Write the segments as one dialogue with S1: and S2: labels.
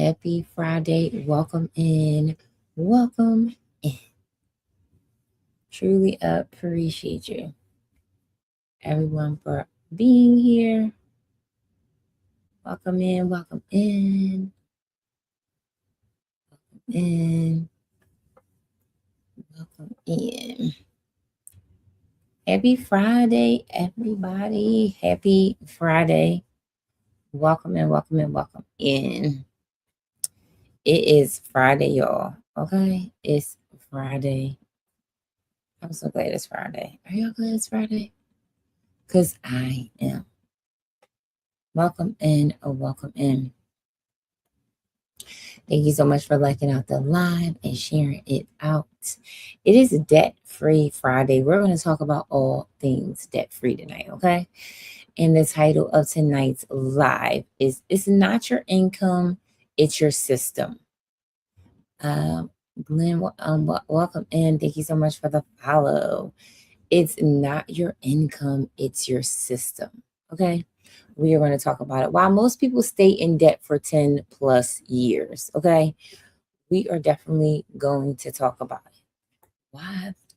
S1: Happy Friday. Welcome in. Welcome in. Truly appreciate you, everyone, for being here. Welcome in. Welcome in. In. Welcome in. Happy Friday, everybody. Happy Friday. Welcome in. Welcome in. Welcome in. It is Friday, y'all. Okay? It's Friday. I'm so glad it's Friday. Are y'all glad it's Friday? Because I am. Welcome in. Welcome in. Thank you so much for liking out the live and sharing it out. It is Debt Free Friday. We're going to talk about all things debt free tonight, okay? And the title of tonight's live is It's Not Your Income, It's Your System. Glenn, welcome in. Thank you so much for the follow. It's not your income, it's your system. Okay. We are going to talk about it. While most people stay in debt for 10 plus years, okay, we are definitely going to talk about it.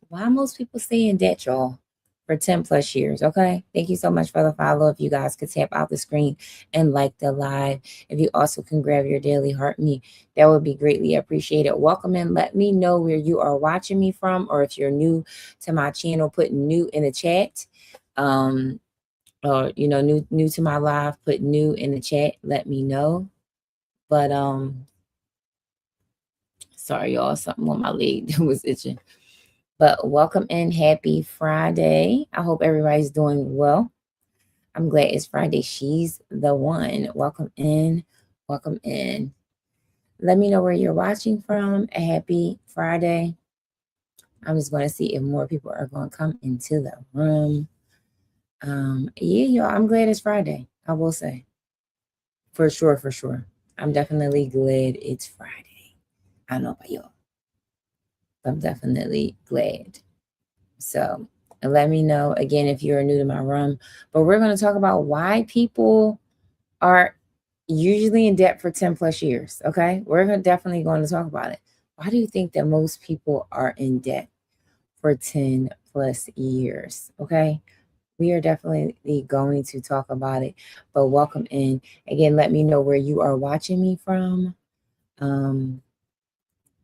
S1: Why most people stay in debt, y'all, for 10 plus years, okay? Thank you so much for the follow. If you guys could tap out the screen and like the live. If you also can grab your daily heart me, that would be greatly appreciated. Welcome in. Let me know where you are watching me from, or if you're new to my channel, put new in the chat. Or new to my live, put new in the chat. Let me know. But sorry, y'all, something on my leg that was itching. But welcome in. Happy Friday. I hope everybody's doing well. I'm glad it's Friday. She's the one. Welcome in. Welcome in. Let me know where you're watching from. A happy Friday. I'm just going to see if more people are going to come into the room. Yeah, y'all, I'm glad it's Friday. I will say. For sure, for sure. I'm definitely glad it's Friday. I don't know about y'all. I'm definitely glad. So let me know again if you're new to my room. But we're going to talk about why people are usually in debt for 10 plus years. Okay. Definitely going to talk about it. Why do you think that most people are in debt for 10 plus years? Okay. We are definitely going to talk about it. But welcome in. Again, let me know where you are watching me from.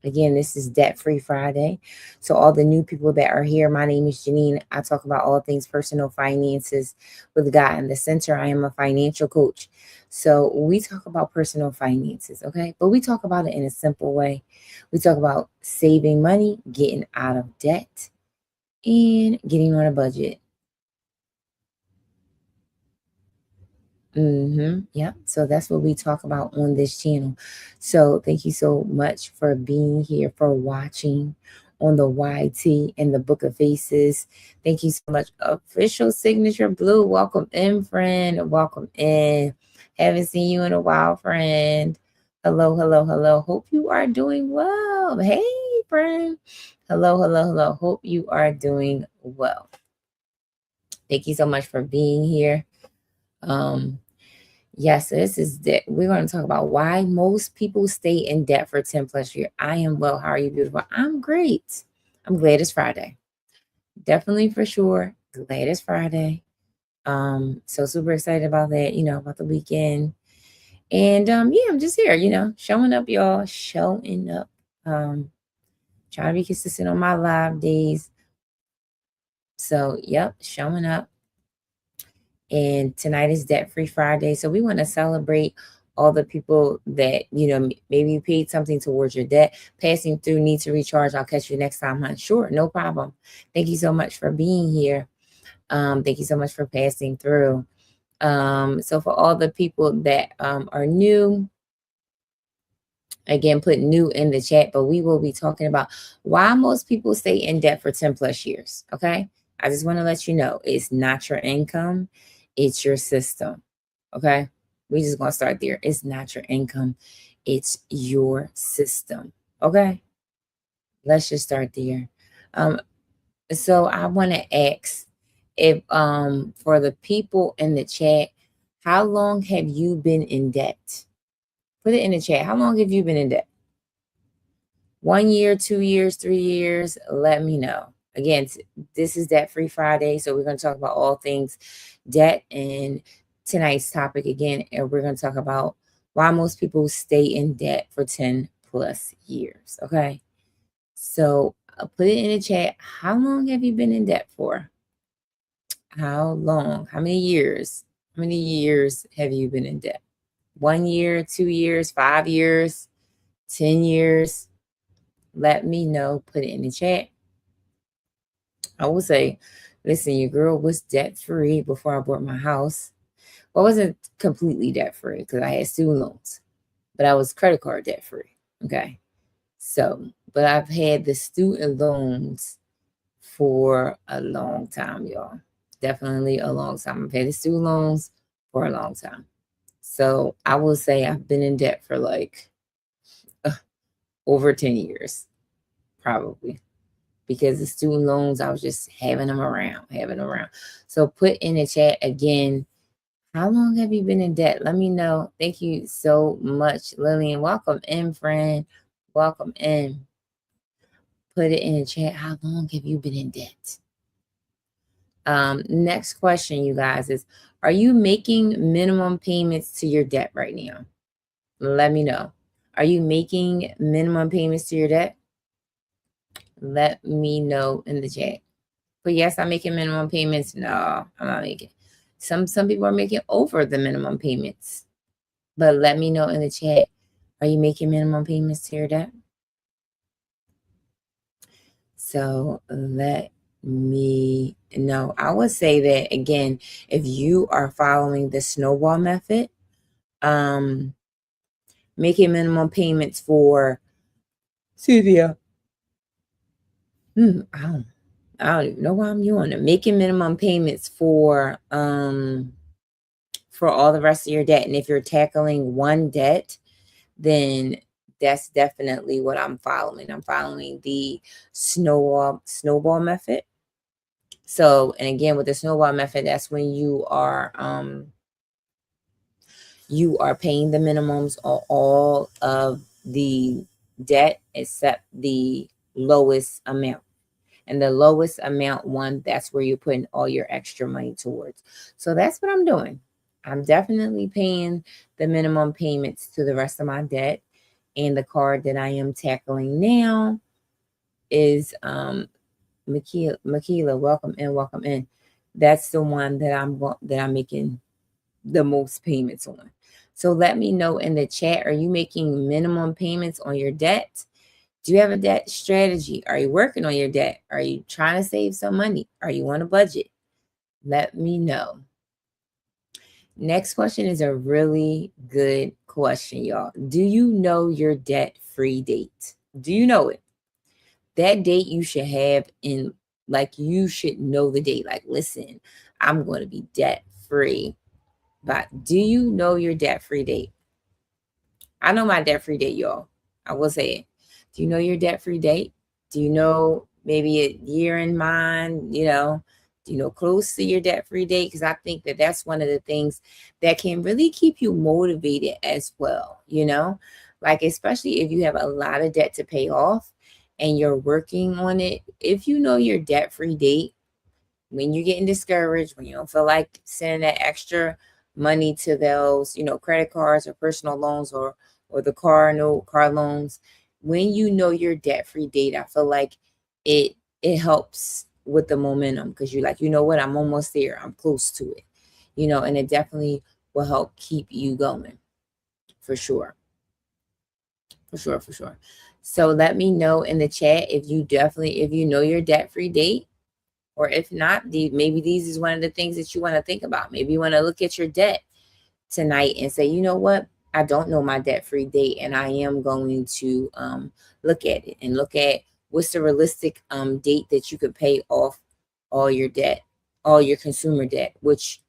S1: Again, this is Debt Free Friday. So, all the new people that are here, my name is Janine. I talk about all things personal finances with God in the center. I am a financial coach. So, we talk about personal finances, okay? But we talk about it in a simple way. We talk about saving money, getting out of debt, and getting on a budget. Yeah. So that's what we talk about on this channel. So thank you so much for being here, for watching on the YT and the Book of Faces. Thank you so much. Official Signature Blue. Welcome in, friend. Welcome in. Haven't seen you in a while, friend. Hello, hello, hello. Hope you are doing well. Hey, friend. Hello, hello, hello. Hope you are doing well. Thank you so much for being here. Yes, this is debt. We're going to talk about why most people stay in debt for 10 plus years. I am well. How are you, beautiful? I'm great. I'm glad it's Friday. Definitely for sure. Glad it's Friday. So super excited about that, about the weekend. And yeah, I'm just here, showing up, y'all. Showing up. Trying to be consistent on my live days. So yep, showing up. And tonight is Debt Free Friday. So we want to celebrate all the people that, maybe you paid something towards your debt, passing through, need to recharge. I'll catch you next time, huh? Sure, no problem. Thank you so much for being here. Thank you so much for passing through. So for all the people that are new, again, put new in the chat, but we will be talking about why most people stay in debt for 10 plus years. Okay. I just want to let you know it's not your income, it's your system. Okay. We just gonna start there. It's not your income, it's your system. Okay. Let's just start there. Um, so I want to ask if for the people in the chat, how long have you been in debt? Put it in the chat. How long have you been in debt? 1 year, 2 years, 3 years? Let me know. Again, this is Debt Free Friday, so we're going to talk about all things debt. And tonight's topic again, and we're going to talk about why most people stay in debt for 10 plus years. Okay. So put it in the chat. How long have you been in debt for? How long? How many years? How many years have you been in debt? 1 year, 2 years, 5 years, 10 years? Let me know. Put it in the chat. I will say, listen, your girl was debt free before I bought my house. Well, I wasn't completely debt free because I had student loans, but I was credit card debt free. Okay. So, but I've had the student loans for a long time, y'all. Definitely a long time. I've had the student loans for a long time. So I will say I've been in debt for like over 10 years, probably. Because the student loans, I was just having them around. So put in the chat again, how long have you been in debt? Let me know. Thank you so much, Lillian. Welcome in, friend. Welcome in. Put it in the chat. How long have you been in debt? Next question, you guys, is are you making minimum payments to your debt right now? Let me know. Are you making minimum payments to your debt? Let me know in the chat. But yes, I'm making minimum payments. No, I'm not making. Some people are making over the minimum payments. But let me know in the chat. Are you making minimum payments to your debt? So let me know. I would say that again, if you are following the snowball method, making minimum payments for Cynthia. I don't even know why I'm doing it. Making minimum payments for all the rest of your debt. And if you're tackling one debt, then that's definitely what I'm following. I'm following the snowball method. So, and again, with the snowball method, that's when you are paying the minimums on all of the debt except the lowest amount. And the lowest amount one, that's where you're putting all your extra money towards. So that's what I'm doing. I'm definitely paying the minimum payments to the rest of my debt. And the card that I am tackling now is Makila, welcome in. That's the one that I'm making the most payments on. So let me know in the chat, are you making minimum payments on your debt? Do you have a debt strategy? Are you working on your debt? Are you trying to save some money? Are you on a budget? Let me know. Next question is a really good question, y'all. Do you know your debt-free date? Do you know it? That date you should have in, like, you should know the date. Like, listen, I'm going to be debt-free. But do you know your debt-free date? I know my debt-free date, y'all. I will say it. Do you know your debt-free date? Do you know maybe a year in mind? Do you know close to your debt-free date? Because I think that that's one of the things that can really keep you motivated as well. Like, especially if you have a lot of debt to pay off and you're working on it. If you know your debt-free date, when you're getting discouraged, when you don't feel like sending that extra money to those, credit cards or personal loans or the car loans, when you know your debt-free date, I feel like it helps with the momentum, because you're like, you know what, I'm almost there, I'm close to it, and it definitely will help keep you going, for sure. So let me know in the chat if you know your debt-free date. Or if not, maybe these is one of the things that you want to think about. Maybe you want to look at your debt tonight and say, you know what? I don't know my debt-free date, and I am going to look at it and look at what's the realistic date that you could pay off all your debt, all your consumer debt, which,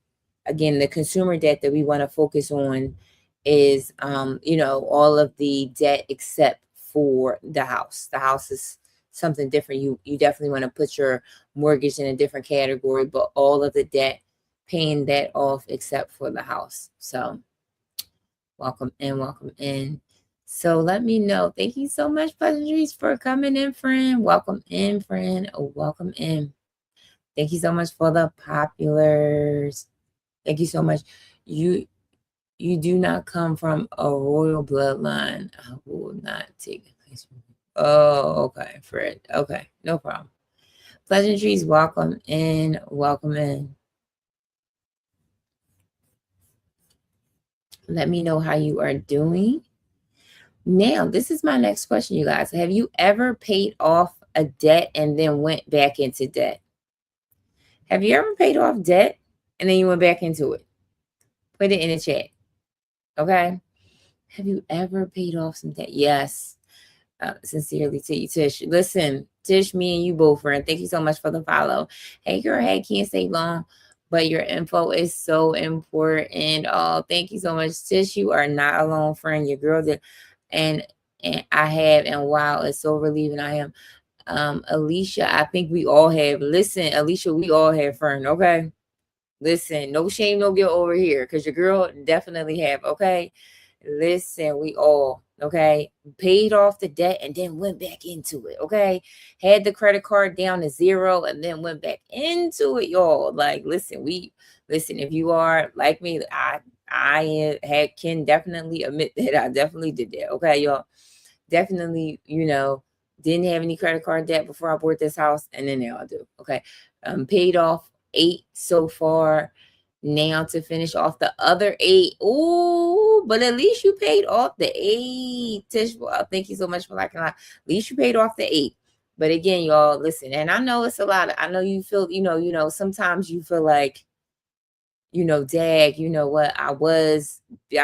S1: again, the consumer debt that we want to focus on is, all of the debt except for the house. The house is something different. You definitely want to put your mortgage in a different category, but all of the debt, paying that off except for the house. So Welcome in, welcome in. So let me know. Thank you so much, Pleasantries, for coming in, friend. Welcome in, friend. Welcome in. Thank you so much for the populars. Thank you so much. You do not come from a royal bloodline. I will not take place. Oh, okay, Fred. Okay, no problem. Pleasantries, welcome in. Welcome in. Let me know how you are doing. Now, this is my next question, you guys. Have you ever paid off a debt and then went back into debt? Have you ever paid off debt and then you went back into it? Put it in the chat. Okay. Have you ever paid off some debt? Yes. Sincerely to you, Tish. Listen, Tish, me and you both, friend. Thank you so much for the follow. Hey, girl, hey, can't stay long, but your info is so important. Oh, thank you so much, Tish. You are not alone, friend. Your girl did, and I have, and wow, it's so relieving. I am. Alicia, I think we all have. Listen, Alicia, we all have, friend. Okay. Listen, no shame, no guilt over here, because your girl definitely have. Okay. Listen, we all, okay, paid off the debt and then went back into it, okay? Had the credit card down to zero and then went back into it, y'all. Like, listen, if you are like me, I can definitely admit that I definitely did that, okay, y'all? Definitely, didn't have any credit card debt before I bought this house, and then now I do, okay? Paid off 8 so far. Now to finish off the other 8. Ooh, but at least you paid off the 8. Tish, well, thank you so much for liking. At least you paid off the 8. But again, y'all, listen, and I know it's a lot. I know you feel, sometimes you feel like, dag, you know what, I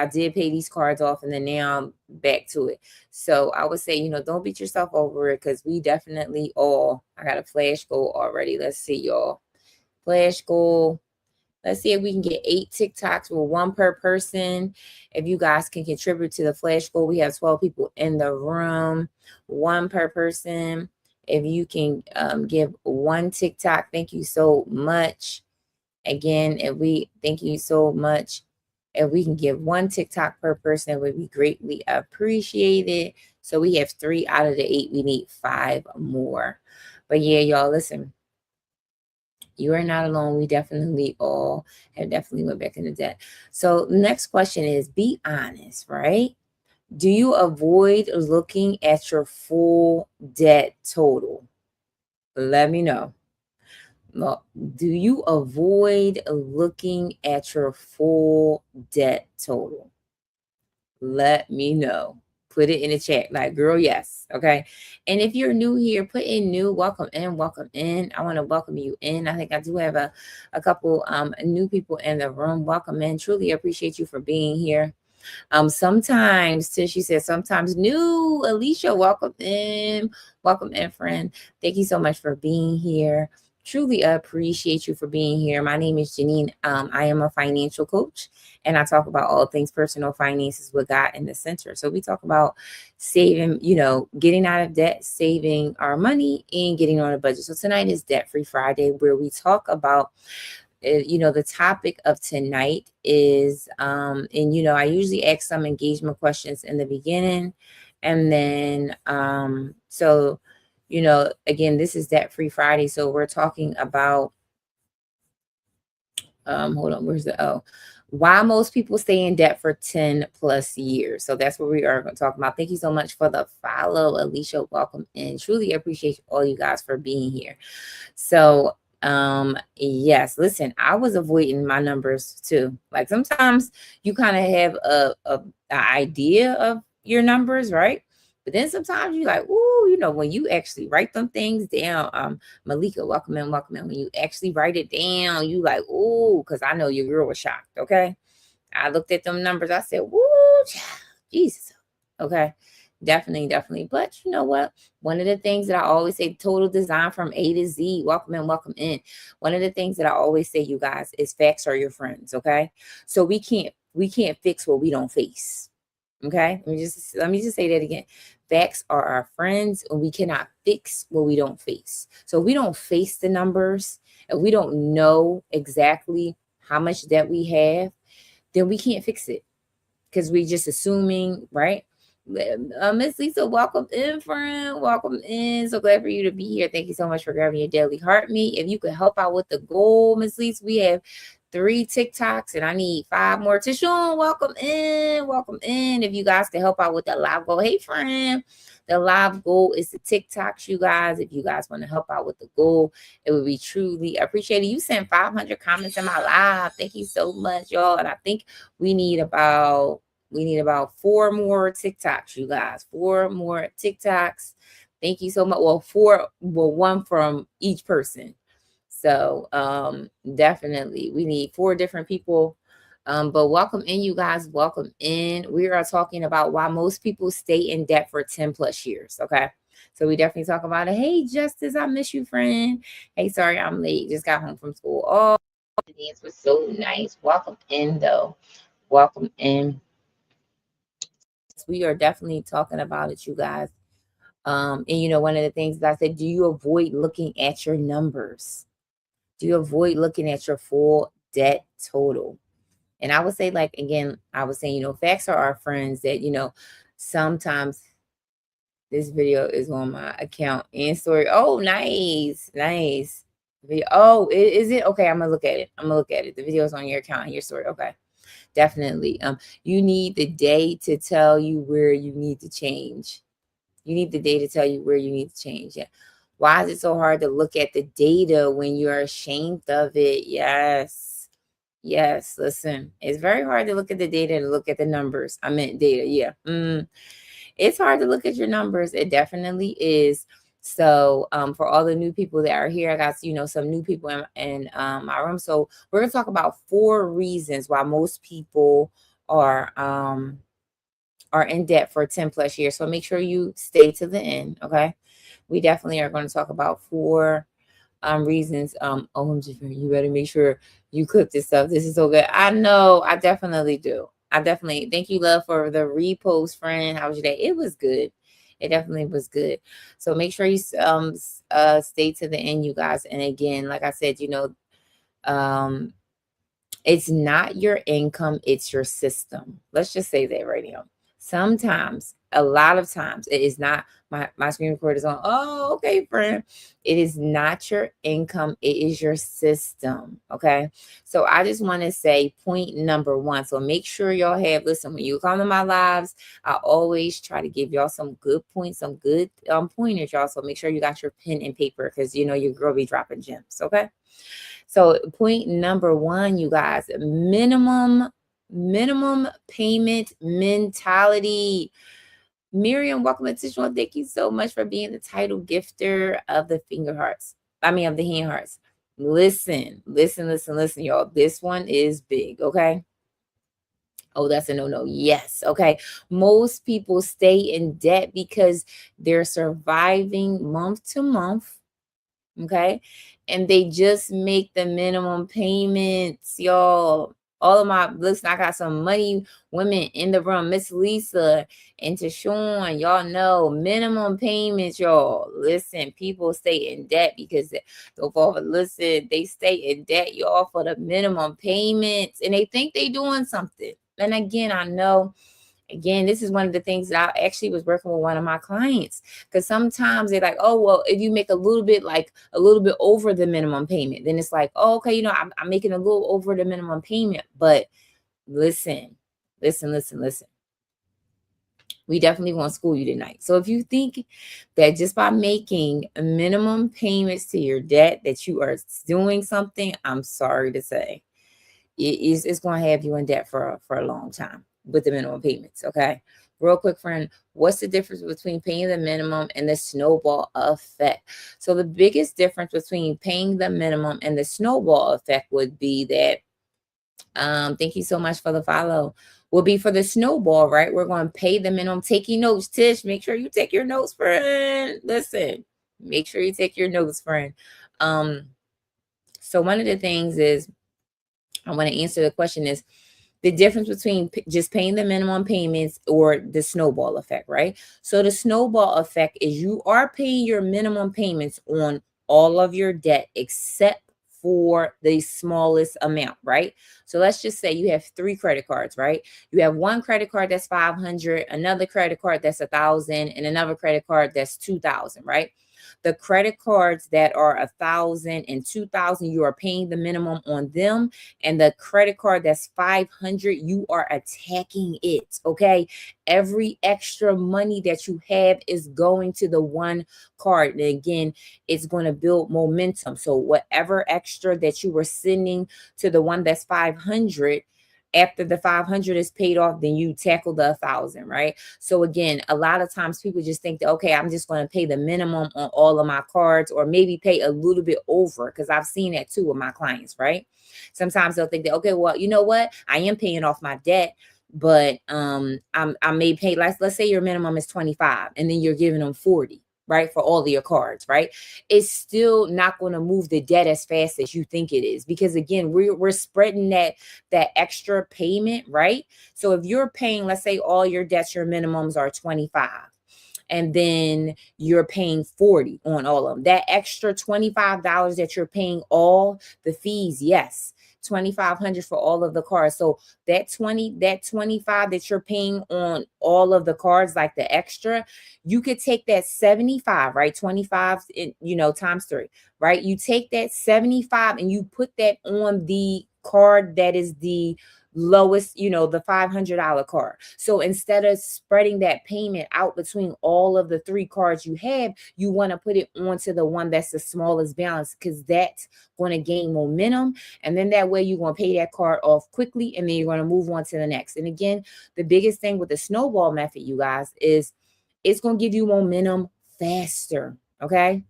S1: did pay these cards off and then now I'm back to it. So I would say, don't beat yourself over it, because we definitely all, I got a flash goal already. Let's see, y'all. Flash goal. Let's see if we can get 8 TikToks with 1 per person. If you guys can contribute to the flash goal, we have 12 people in the room, 1 per person. If you can give 1 TikTok, thank you so much. Again, thank you so much. If we can give 1 TikTok per person, it would be greatly appreciated. So we have 3 out of the 8. We need 5 more. But yeah, y'all, listen. You are not alone. We definitely all have definitely went back into debt. So next question is, be honest, right? Do you avoid looking at your full debt total? Let me know. Well, do you avoid looking at your full debt total? Let me know. Put it in the chat. Like, girl, yes. Okay. And if you're new here, put in new. Welcome in. Welcome in. I want to welcome you in. I think I do have a couple new people in the room. Welcome in. Truly appreciate you for being here. Sometimes, Tishy says, sometimes new. Alicia, welcome in. Welcome in, friend. Thank you so much for being here. Truly appreciate you for being here. My name is Janine. I am a financial coach, and I talk about all things personal finances with God in the center. So we talk about saving, getting out of debt, saving our money, and getting on a budget. So tonight is Debt Free Friday, where we talk about the topic of tonight is and I usually ask some engagement questions in the beginning, and then so again, this is Debt Free Friday, so we're talking about hold on, where's the why most people stay in debt for 10 plus years. So that's what we are going to talk about. Thank you so much for the follow, Alicia. Welcome in. Truly appreciate all you guys for being here. So yes, listen, I was avoiding my numbers too. Like, sometimes you kind of have a idea of your numbers, right? But then sometimes you're like, ooh, when you actually write them things down. Malika, welcome in, welcome in. When you actually write it down, you like, ooh, because I know your girl was shocked. Okay. I looked at them numbers. I said, woo, Jesus. Okay. Definitely, definitely. But you know what? One of the things that I always say, total design from A to Z. Welcome in, welcome in. One of the things that I always say, you guys, is facts are your friends. Okay. So we can't fix what we don't face. Okay. Let me just say that again. Facts are our friends, and we cannot fix what we don't face. So we don't face the numbers, and we don't know exactly how much debt we have, then we can't fix it. because we just assuming, right? Miss Lisa, welcome in, friend. Welcome in. So glad for you to be here. Thank you so much for grabbing your daily heart meet. If you could help out with the goal, Miss Lisa, we have 3 TikToks and I need 5 more. Tishon, welcome in. Welcome in. If you guys can help out with the live goal. Hey, friend. The live goal is the TikToks, you guys. If you guys want to help out with the goal, it would be truly appreciated. You sent 500 comments in my live. Thank you so much, y'all. And I think we need about 4 more TikToks, you guys. 4 more TikToks. Thank you so much. Well, 1 from each person. So definitely we need 4 different people. But welcome in, you guys. Welcome in. We are talking about why most people stay in debt for 10 plus years. Okay. So we definitely talk about it. Hey, Justice, I miss you, friend. Hey, sorry I'm late. Just got home from school. Oh, the dance was so nice. Welcome in, though. Welcome in. We are definitely talking about it, you guys. And one of the things that I said, do you avoid looking at your numbers? Do you avoid looking at your full debt total? And I would say, like, again, I was saying, facts are our friends that, sometimes this video is on my account and story. Oh, nice. Nice. Oh, is it? Okay, I'm going to look at it. The video is on your account and your story. Okay. Definitely. You need the day to tell you where you need to change. You need the day to tell you where you need to change. Yeah. Why is it so hard to look at the data when you're ashamed of it? Yes. Yes. Listen, it's very hard to look at the data and look at the numbers. I meant data. Yeah. It's hard to look at your numbers. It definitely is. So for all the new people that are here, I got some new people in my room. So we're gonna talk about 4 reasons why most people are in debt for 10 plus years. So make sure you stay to the end. Okay. We definitely are going to talk about 4 reasons. OMG, you better make sure you cook this stuff. This is so good. I know, I definitely do. I definitely thank you, love, for the repost, friend. How was your day? It was good. It definitely was good. So make sure you stay to the end, you guys. And again, like I said, it's not your income, it's your system. Let's just say that right now. Sometimes, a lot of times, it is not my screen recorder is on. Oh, okay, friend. It is not your income, it is your system. Okay. So I just want to say point number 1. So make sure y'all listen, when you come to my lives, I always try to give y'all some good points, some good pointers, y'all. So make sure you got your pen and paper because your girl be dropping gems. Okay. So point number 1, you guys, minimum payment mentality. Miriam, welcome to Tishon. Thank you so much for being the title gifter of the of the hand hearts. Listen, y'all. This one is big, okay? Oh, that's a no. Yes. Okay. Most people stay in debt because they're surviving month to month. Okay. And they just make the minimum payments, y'all. All of listen, I got some money women in the room. Miss Lisa and Tishon, y'all know minimum payments, y'all. Listen, people stay in debt because they stay in debt, y'all, for the minimum payments. And they think they doing something. And again, I know. Again, this is one of the things that I actually was working with one of my clients, because sometimes they're like, oh, well, if you make a little bit over the minimum payment, then it's like, oh, okay, I'm making a little over the minimum payment. But listen. We definitely want to school you tonight. So if you think that just by making minimum payments to your debt that you are doing something, I'm sorry to say, it's going to have you in debt for a long time with the minimum payments. Okay. Real quick, friend, what's the difference between paying the minimum and the snowball effect? So the biggest difference between paying the minimum and the snowball effect would be that, thank you so much for the follow, will be for the snowball, right? We're going to pay the minimum. Take your notes, Tish. Make sure you take your notes, friend. Listen, make sure you take your notes, friend. So one of the things is, I want to answer the question is the difference between just paying the minimum payments or the snowball effect, right? So the snowball effect is you are paying your minimum payments on all of your debt except for the smallest amount, right? So let's just say you have 3 credit cards, right? You have one credit card that's 500, another credit card that's 1,000, and another credit card that's 2,000, right? The credit cards that are 1,000 and 2,000, you are paying the minimum on them. And the credit card that's 500, you are attacking it. Okay. Every extra money that you have is going to the one card. And again, it's going to build momentum. So whatever extra that you were sending to the one that's 500, after the 500 is paid off, then you tackle the 1,000, right? So again, a lot of times people just think that, okay, I'm just going to pay the minimum on all of my cards, or maybe pay a little bit over, because I've seen that too with my clients, right? Sometimes they'll think that, okay, well, you know what? I am paying off my debt, but I may pay, let's say your minimum is 25 and then you're giving them 40, right, for all of your cards, right? It's still not going to move the debt as fast as you think it is, because again, we're spreading that extra payment, right? So if you're paying, let's say all your debts, your minimums are 25, and then you're paying 40 on all of them. That extra $25 that you're paying, all the fees, yes, 2,500 for all of the cards. So that 25 that you're paying on all of the cards, like the extra, you could take that 75, right? 25, times 3, right? You take that 75 and you put that on the card that is the lowest, the $500 card. So instead of spreading that payment out between all of the 3 cards you have, you want to put it onto the one that's the smallest balance, because that's going to gain momentum. And then that way you're going to pay that card off quickly, and then you're going to move on to the next. And again, the biggest thing with the snowball method, you guys, is it's going to give you momentum faster. Okay.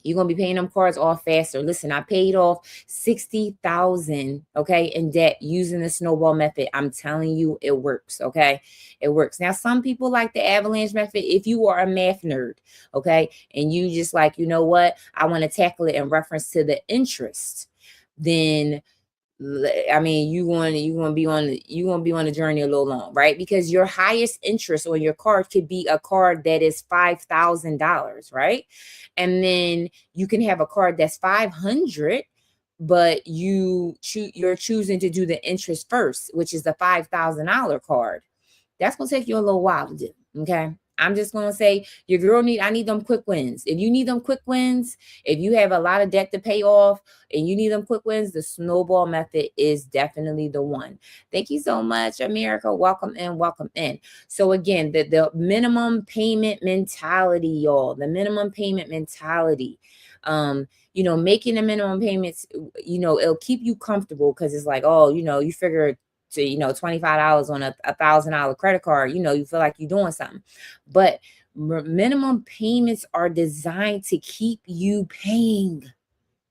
S1: You're going to be paying them cards off faster. Listen, I paid off 60,000, okay, in debt using the snowball method. I'm telling you, it works, okay? It works. Now, some people like the avalanche method. If you are a math nerd, okay, and you just like, you know what, I want to tackle it in reference to the interest, then I mean, you're gonna be on the journey a little long, right? Because your highest interest on your card could be a card that is $5,000, right? And then you can have a card that's 500, but you're choosing to do the interest first, which is the $5,000 card. That's gonna take you a little while to do. Okay. I'm just gonna say your girl I need them quick wins. If you need them quick wins, if you have a lot of debt to pay off and you need them quick wins, the snowball method is definitely the one. Thank you so much, America. Welcome in, welcome in. So again, the minimum payment mentality, y'all. The minimum payment mentality. Making the minimum payments, it'll keep you comfortable, because it's like, oh, you figure to $25 on a $1,000 credit card, you feel like you're doing something. But minimum payments are designed to keep you paying,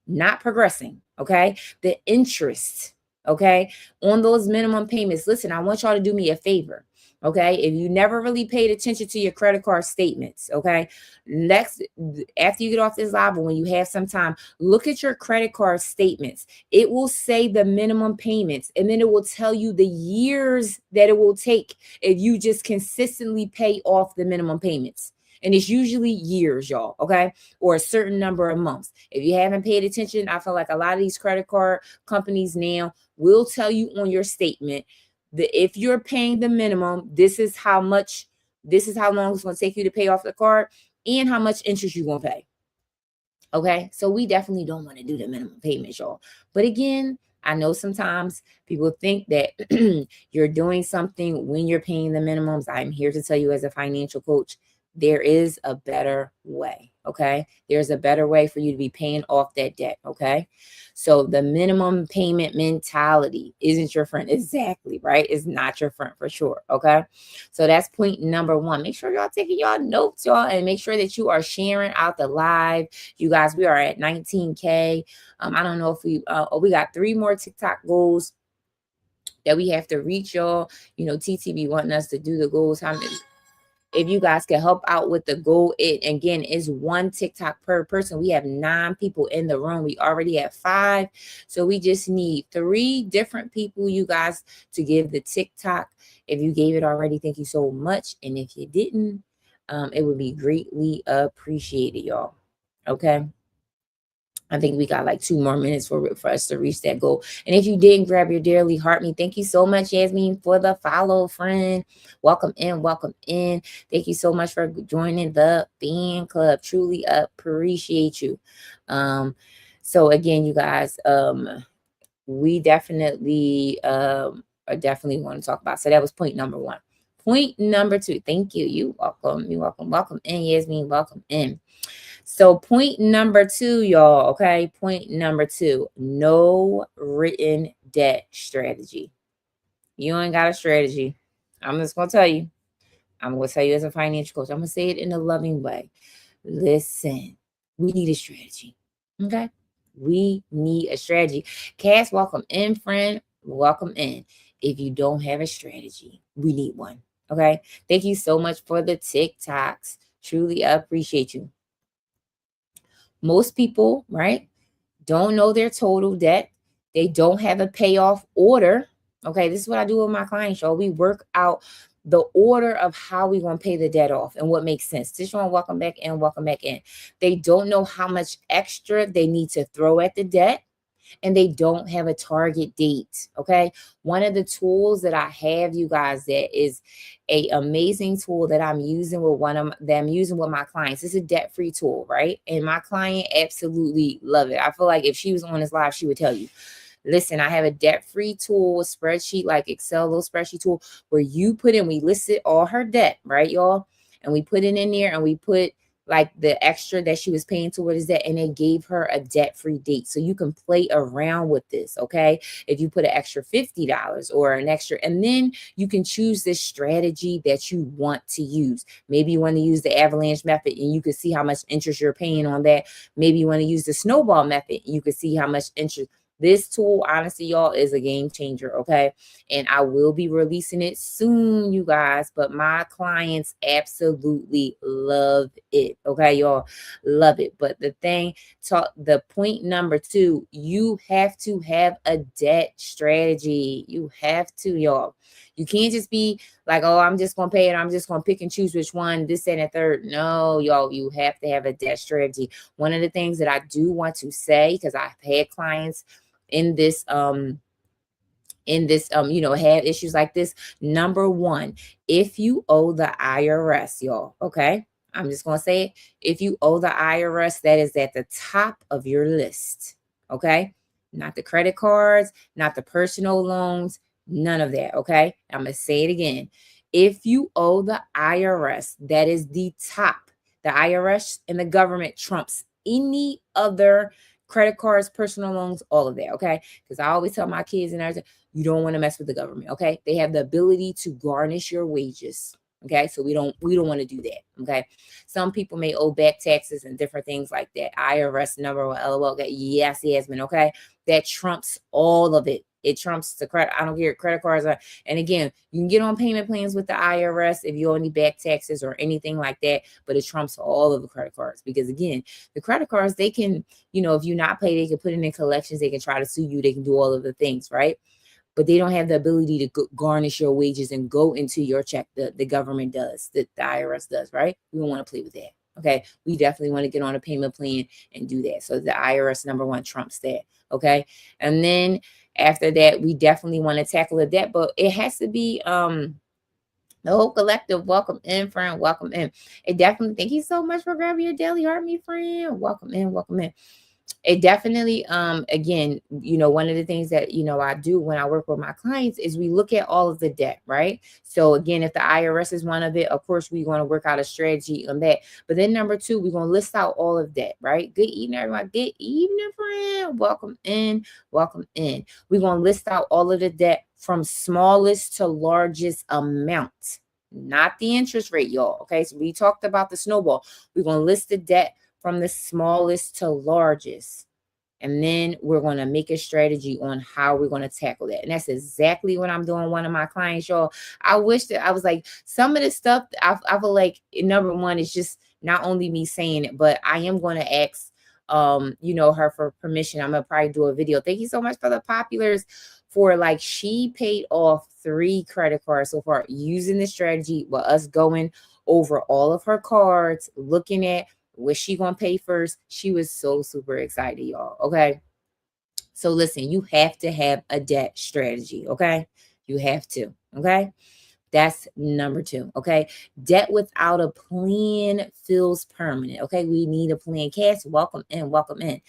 S1: not progressing. Okay, the interest, okay, on those minimum payments. Listen, I want y'all to do me a favor. Okay, if you never really paid attention to your credit card statements, okay, next, after you get off this live, or when you have some time, look at your credit card statements. It will say the minimum payments, and then it will tell you the years that it will take if you just consistently pay off the minimum payments. And it's usually years, y'all, okay, or a certain number of months. If you haven't paid attention, I feel like a lot of these credit card companies now will tell you on your statement that if you're paying the minimum, this is how long it's going to take you to pay off the card, and how much interest you're going to pay. Okay, so we definitely don't want to do the minimum payments, y'all. But again, I know sometimes people think that you're doing something when you're paying the minimums. I'm here to tell you, as a financial coach, there is a better way. Okay, there's a better way for you to be paying off that debt. Okay, so the minimum payment mentality isn't your friend. Exactly, right? It's not your friend for sure. Okay, so that's point number 1. Make sure y'all taking y'all notes, y'all, and make sure that you are sharing out the live. You guys, we are at 19K. I don't know if we got 3 more TikTok goals that we have to reach, y'all. TTB wanting us to do the goals. How many? If you guys can help out with the goal, it again is 1 TikTok per person. We have 9 people in the room. We already have 5. So we just need 3 different people, you guys, to give the TikTok. If you gave it already, thank you so much. And if you didn't, it would be greatly appreciated, y'all. Okay. I think we got like 2 more minutes for us to reach that goal. And if you didn't grab your dearly heart me, thank you so much, Yasmin, for the follow, friend. Welcome in, welcome in. Thank you so much for joining the fan club. Truly appreciate you. So again, you guys, we definitely are definitely want to talk about. So that was point number one. Point number two. Thank you. You welcome. You welcome. Welcome in, Yasmin. Welcome in. So point number two, y'all, okay? Point number two, no written debt strategy. You ain't got a strategy. I'm just going to tell you. I'm going to tell you as a financial coach. I'm going to say it in a loving way. Listen, we need a strategy, okay? We need a strategy. Cass, welcome in, friend. Welcome in. If you don't have a strategy, we need one, okay? Thank you so much for the TikToks. Truly appreciate you. Most people, right, don't know their total debt. They don't have a payoff order. Okay, this is what I do with my clients, y'all. We work out the order of how we want to pay the debt off and what makes sense. Tishwan, welcome back in, welcome back in. They don't know how much extra they need to throw at the debt, and they don't have a target date. Okay. One of the tools that I have, you guys, that is a amazing tool that I'm using with using with my clients. It's a debt-free tool, right? And my client absolutely love it. I feel like if she was on this live, she would tell you, listen, I have a debt-free tool, a spreadsheet, like Excel, little spreadsheet tool where you put in, we listed all her debt, right, y'all? And we put it in there and we put like the extra that she was paying towards that, and they gave her a debt-free date. So you can play around with this, okay? If you put an extra $50 or an extra, and then you can choose this strategy that you want to use. Maybe you want to use the avalanche method and you can see how much interest you're paying on that. Maybe you want to use the snowball method and you can see how much interest. This tool, honestly, y'all, is a game changer, okay? And I will be releasing it soon, you guys, but my clients absolutely love it, okay, y'all? Love it. But the point number two, you have to have a debt strategy. You have to, y'all. You can't just be like, oh, I'm just going to pay it. I'm just going to pick and choose which one, this, and the third. No, y'all, you have to have a debt strategy. One of the things that I do want to say, because I've had clients in this have issues like this. Number one, if you owe the IRS, y'all, okay, I'm just gonna say it. If you owe the IRS, that is at the top of your list, okay? Not the credit cards, not the personal loans, none of that, okay? I'm gonna say it again. If you owe the IRS, that is the top. The IRS and the government trumps any other credit cards, personal loans, all of that, okay? Because I always tell my kids and everything, you don't want to mess with the government, okay? They have the ability to garnish your wages, okay? So we don't want to do that, okay? Some people may owe back taxes and different things like that. IRS number or LOL, okay? Yes, Yasmin, okay? That trumps all of it. It trumps the credit. I don't care credit cards are. And again, you can get on payment plans with the IRS if you owe any back taxes or anything like that, but it trumps all of the credit cards because again, the credit cards, they can, if you're not paid, they can put it in collections. They can try to sue you. They can do all of the things, right? But they don't have the ability to garnish your wages and go into your check. The government does, the IRS does, right? We don't want to play with that. Okay. We definitely want to get on a payment plan and do that. So the IRS number one trumps that. Okay. And then after that, we definitely want to tackle the debt, but it has to be the whole collective. Welcome in, friend. Welcome in. It definitely, thank you so much for grabbing your daily heart, me friend. Welcome in, welcome in. It definitely, again, one of the things that, I do when I work with my clients is we look at all of the debt, right? So again, if the IRS is one of it, of course, we're going to work out a strategy on that. But then number two, we're going to list out all of that, right? Good evening, everyone. Good evening, friend. Welcome in. Welcome in. We're going to list out all of the debt from smallest to largest amount, not the interest rate, y'all. Okay. So we talked about the snowball. We're going to list the debt from the smallest to largest. And then we're going to make a strategy on how we're going to tackle that. And that's exactly what I'm doing. One of my clients, y'all, I wish that I was like, some of the stuff I feel like number one is just not only me saying it, but I am going to ask, her for permission. I'm going to probably do a video. Thank you so much for the populars for like, she paid off 3 credit cards so far using the strategy with us going over all of her cards, looking at Was she gonna pay first? She was so super excited, y'all. Okay. So listen, you have to have a debt strategy. Okay. You have to. Okay. That's number two. Okay. Debt without a plan feels permanent. Okay. We need a plan. Cash, welcome in, welcome in.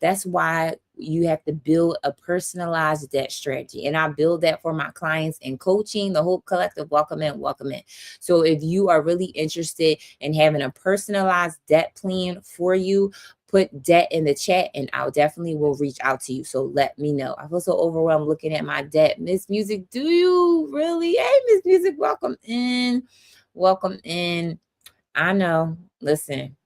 S1: That's why you have to build a personalized debt strategy. And I build that for my clients in coaching, the whole collective. Welcome in, welcome in. So if you are really interested in having a personalized debt plan for you, put debt in the chat and I'll definitely will reach out to you. So let me know. I feel so overwhelmed looking at my debt. Miss Music, do you really? Hey, Miss Music, welcome in. Welcome in. I know. Listen,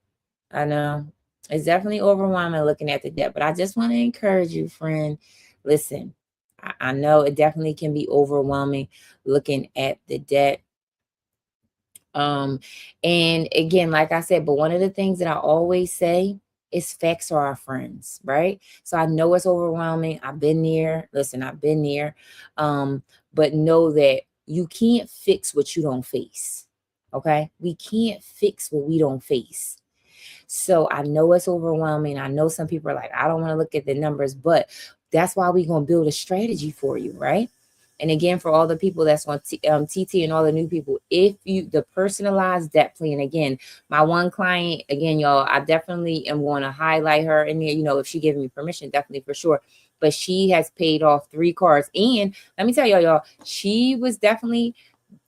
S1: I know. It's definitely overwhelming looking at the debt, but I just want to encourage you, friend. Listen, I know it definitely can be overwhelming looking at the debt. Um, and again, like I said, but one of the things that I always say is facts are our friends, right? So I know it's overwhelming. I've been there. Listen, I've been there. But know that you can't fix what you don't face. Okay. We can't fix what we don't face. So I know it's overwhelming. I know some people are like, I don't want to look at the numbers, but that's why we're going to build a strategy for you, right? And again, for all the people that's on TT and all the new people, if you, the personalized debt plan, again, my one client, again, y'all, I definitely am going to highlight her in there, if she gives me permission, definitely for sure. But she has paid off 3 cards. And let me tell y'all, she was definitely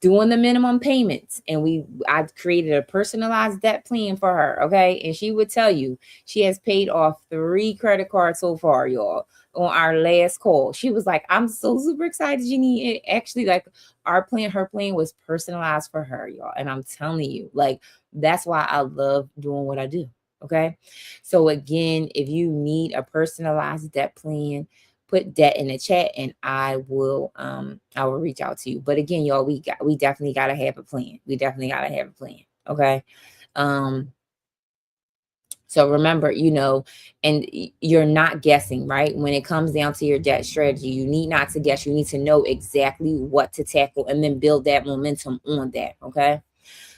S1: doing the minimum payments, and I created a personalized debt plan for her. Okay. And she would tell you she has paid off 3 credit cards so far, y'all. On our last call, she was like, I'm so super excited, Jeannie. Actually, like, her plan was personalized for her, y'all. And I'm telling you, like, that's why I love doing what I do. Okay. So again, if you need a personalized debt plan, put debt in the chat and I will reach out to you. But again, y'all, we definitely gotta have a plan. We definitely gotta have a plan. Okay. So remember, and you're not guessing, right? When it comes down to your debt strategy, you need not to guess. You need to know exactly what to tackle and then build that momentum on that. Okay.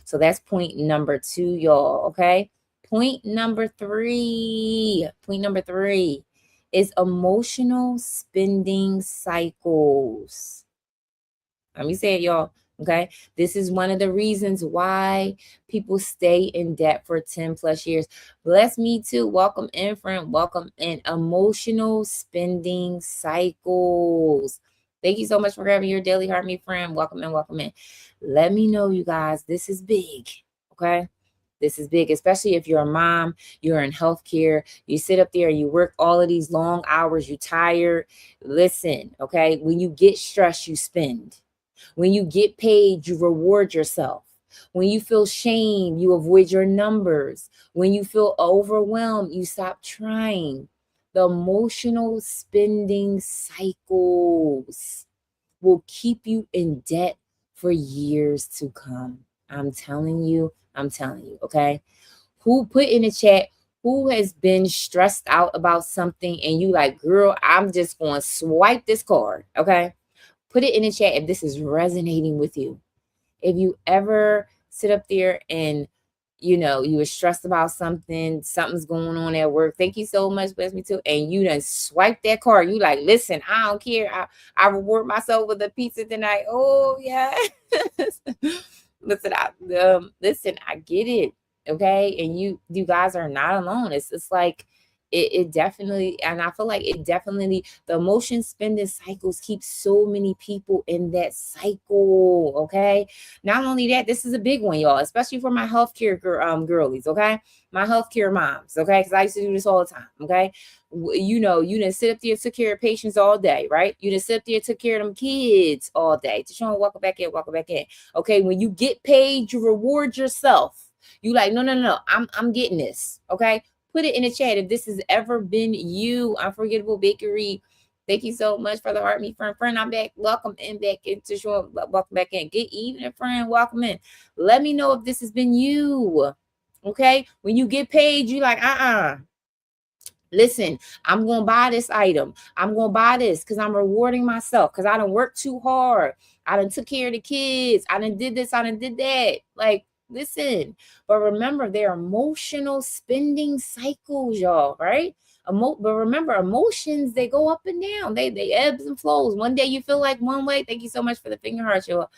S1: So that's point number 2, y'all. Okay. Point number 3. Point number 3 is emotional spending cycles. Let me say it, y'all. Okay. This is one of the reasons why people stay in debt for 10 plus years. Bless me too. Welcome in, friend. Welcome in. Emotional spending cycles. Thank you so much for grabbing your daily heart, me friend. Welcome in. Welcome in. Let me know, you guys. This is big. Okay. This is big, especially if you're a mom, you're in healthcare, you sit up there and you work all of these long hours, you tired. Listen, okay? When you get stressed, you spend. When you get paid, you reward yourself. When you feel shame, you avoid your numbers. When you feel overwhelmed, you stop trying. The emotional spending cycles will keep you in debt for years to come. I'm telling you, okay? Who put in the chat, who has been stressed out about something and you like, girl, I'm just going to swipe this card, okay? Put it in the chat if this is resonating with you. If you ever sit up there and you were stressed about something's going on at work. Thank you so much, bless me too. And you done swipe that card. You like, listen, I don't care. I reward myself with a pizza tonight. Oh yeah. Listen, I get it. Okay. And you guys are not alone. It's like it definitely, and I feel like it definitely, the emotion spending cycles keep so many people in that cycle. Okay. Not only that, this is a big one, y'all, especially for my healthcare girlies, okay? My healthcare moms, okay? Because I used to do this all the time, okay? You didn't sit up there and took care of patients all day, right? You didn't sit up there and took care of them kids all day. Deshaun, welcome back in, welcome back in. Okay, when you get paid, you reward yourself. You like, no, I'm getting this, okay? Put it in the chat if this has ever been you. Unforgettable Bakery. Thank you so much for the heart, me friend. I'm back. Welcome in back into show. Welcome back in. Good evening, friend. Welcome in. Let me know if this has been you. Okay. When you get paid, you like, listen, I'm going to buy this item. I'm going to buy this because I'm rewarding myself because I done worked too hard. I done took care of the kids. I done did this. I done did that. Like, Listen, but remember, they're emotional spending cycles, y'all, right? But remember, emotions, they go up and down. They ebbs and flows. One day you feel like one way. Thank you so much for the finger hearts, y'all.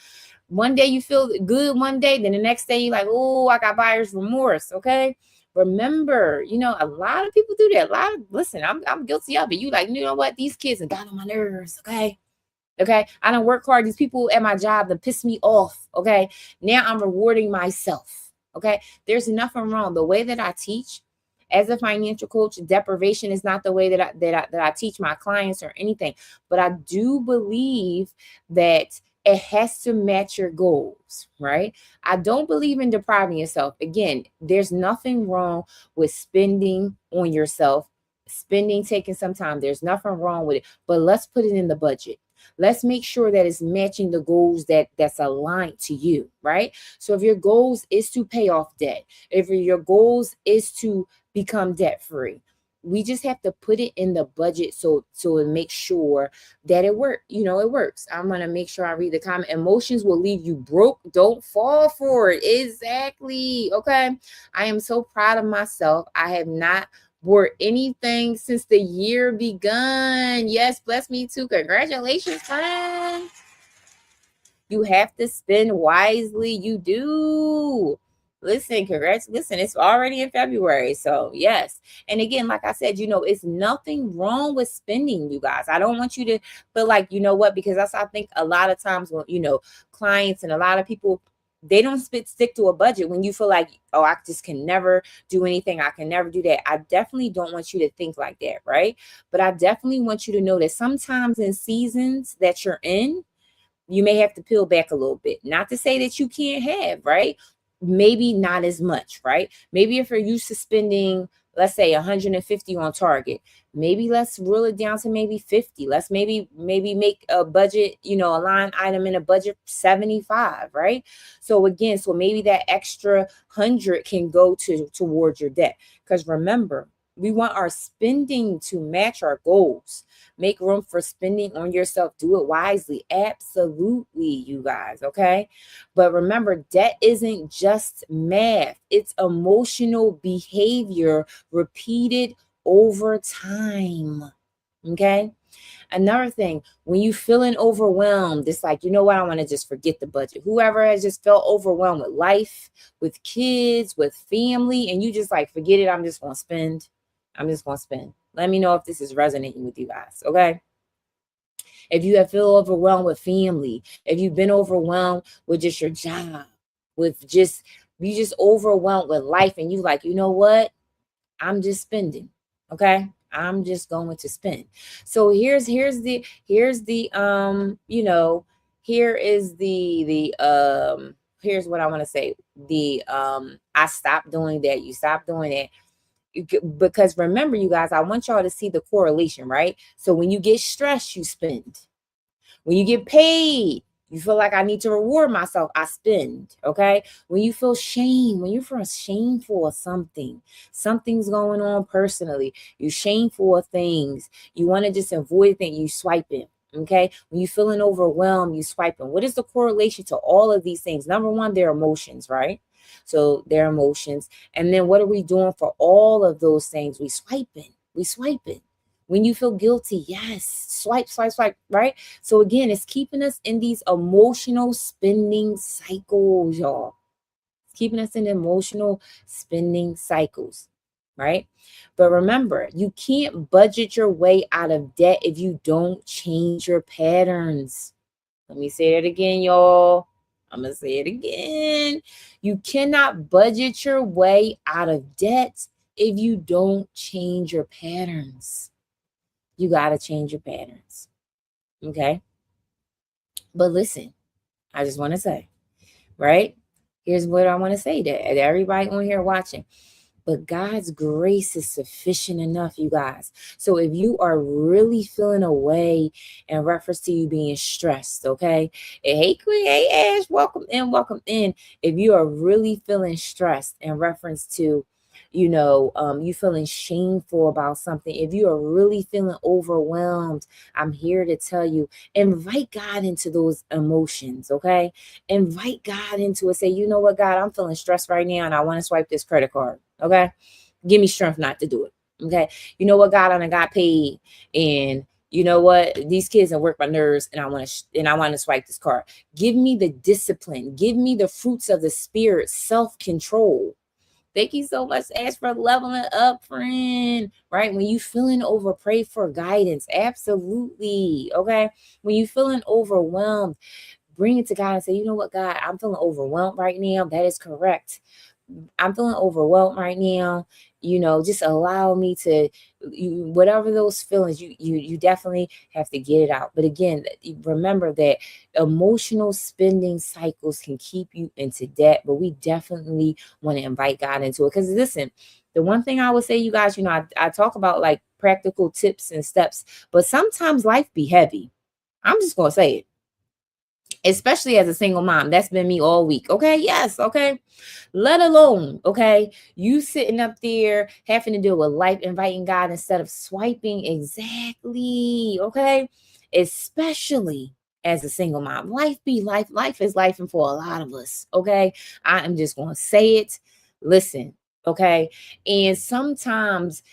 S1: One day you feel good one day, then the next day you're like, oh, I got buyer's remorse. Okay. Remember, a lot of people do that. Listen, I'm guilty of it. You like, you know what? These kids have got on my nerves. Okay. Okay. I don't work hard. These people at my job that piss me off. Okay. Now I'm rewarding myself. Okay. There's nothing wrong. The way that I teach as a financial coach, deprivation is not the way that I teach my clients or anything. But I do believe that it has to match your goals, right? I don't believe in depriving yourself. Again, there's nothing wrong with spending on yourself, taking some time. There's nothing wrong with it, but let's put it in the budget. Let's make sure that it's matching the goals that's aligned to you, right? So if your goals is to pay off debt, if your goals is to become debt free, we just have to put it in the budget so it makes sure that it works. I'm gonna make sure I read the comment. Emotions will leave you broke. Don't fall for it. Exactly. Okay. I am so proud of myself. I have not bought anything since the year begun. Yes, bless me too. Congratulations, friend. You have to spend wisely. You do. Listen, congrats. Listen, it's already in February. So, yes. And again, like I said, it's nothing wrong with spending, you guys. I don't want you to feel like, you know what, because I think a lot of times when, clients and a lot of people, they don't stick to a budget when you feel like, oh, I just can never do anything. I can never do that. I definitely don't want you to think like that, right? But I definitely want you to know that sometimes in seasons that you're in, you may have to peel back a little bit. Not to say that you can't have, right? Maybe not as much, right? Maybe if you're used to spending, let's say 150 on Target, maybe let's reel it down to maybe 50. Let's maybe make a budget, a line item in a budget 75, right? So again, maybe that extra 100 can go towards your debt. Because remember, we want our spending to match our goals. Make room for spending on yourself. Do it wisely. Absolutely, you guys. Okay. But remember, debt isn't just math, it's emotional behavior repeated over time. Okay. Another thing, when you feeling overwhelmed, it's like, you know what? I want to just forget the budget. Whoever has just felt overwhelmed with life, with kids, with family, and you just like, forget it. I'm just going to spend. I'm just going to spend. Let me know if this is resonating with you guys. Okay. If you have feel overwhelmed with family, if you've been overwhelmed with just your job, you just overwhelmed with life and you like, you know what? I'm just spending. Okay. I'm just going to spend. So here is the here's what I want to say. I stopped doing that. You stop doing that. Because remember, you guys, I want y'all to see the correlation, right? So when you get stressed, you spend. When you get paid, you feel like I need to reward myself, I spend. Okay. When you feel shame, when you feel shameful of something's going on personally, you shameful of things, you want to just avoid things, you swiping. Okay. When you feeling overwhelmed, you swiping. What is the correlation to all of these things? Number one, their emotions, right? So their emotions. And then what are we doing for all of those things? We swiping. When you feel guilty, yes, swipe, right? So again, it's keeping us in these emotional spending cycles, y'all. It's keeping us in emotional spending cycles, right? But remember, you can't budget your way out of debt if you don't change your patterns. Let me say it again, y'all. I'm going to say it again. You cannot budget your way out of debt if you don't change your patterns. You got to change your patterns. Okay. But listen, I just want to say, right? Here's what I want to say to everybody on here watching. But God's grace is sufficient enough, you guys. So if you are really feeling a way in reference to you being stressed, okay? And hey, Queen, hey, Ash, welcome in, welcome in. If you are really feeling stressed in reference to you feeling shameful about something, if you are really feeling overwhelmed, I'm here to tell you, invite God into those emotions, okay? Invite God into it. Say, you know what, God, I'm feeling stressed right now and I want to swipe this credit card, okay? Give me strength not to do it, okay? You know what, God, I done got paid, and you know what, these kids have worked my nerves, and I want to swipe this card. Give me the discipline, give me the fruits of the spirit, self-control. Thank you so much, Ash, for leveling up, friend. Right? When you feeling over, pray for guidance. Absolutely. Okay. When you feeling overwhelmed, bring it to God and say, you know what, God, I'm feeling overwhelmed right now. That is correct. I'm feeling overwhelmed right now. Just allow me to, whatever those feelings, you definitely have to get it out. But again, remember that emotional spending cycles can keep you into debt, but we definitely want to invite God into it. Because listen, the one thing I would say, you guys, I talk about like practical tips and steps, but sometimes life be heavy. I'm just gonna say it, especially as a single mom. That's been me all week. Okay. Yes. Okay. Let alone, okay, you sitting up there having to deal with life, inviting God instead of swiping. Exactly. Okay. Especially as a single mom. Life be life. Life is life. And for a lot of us. Okay. I am just going to say it. Listen. Okay. And sometimes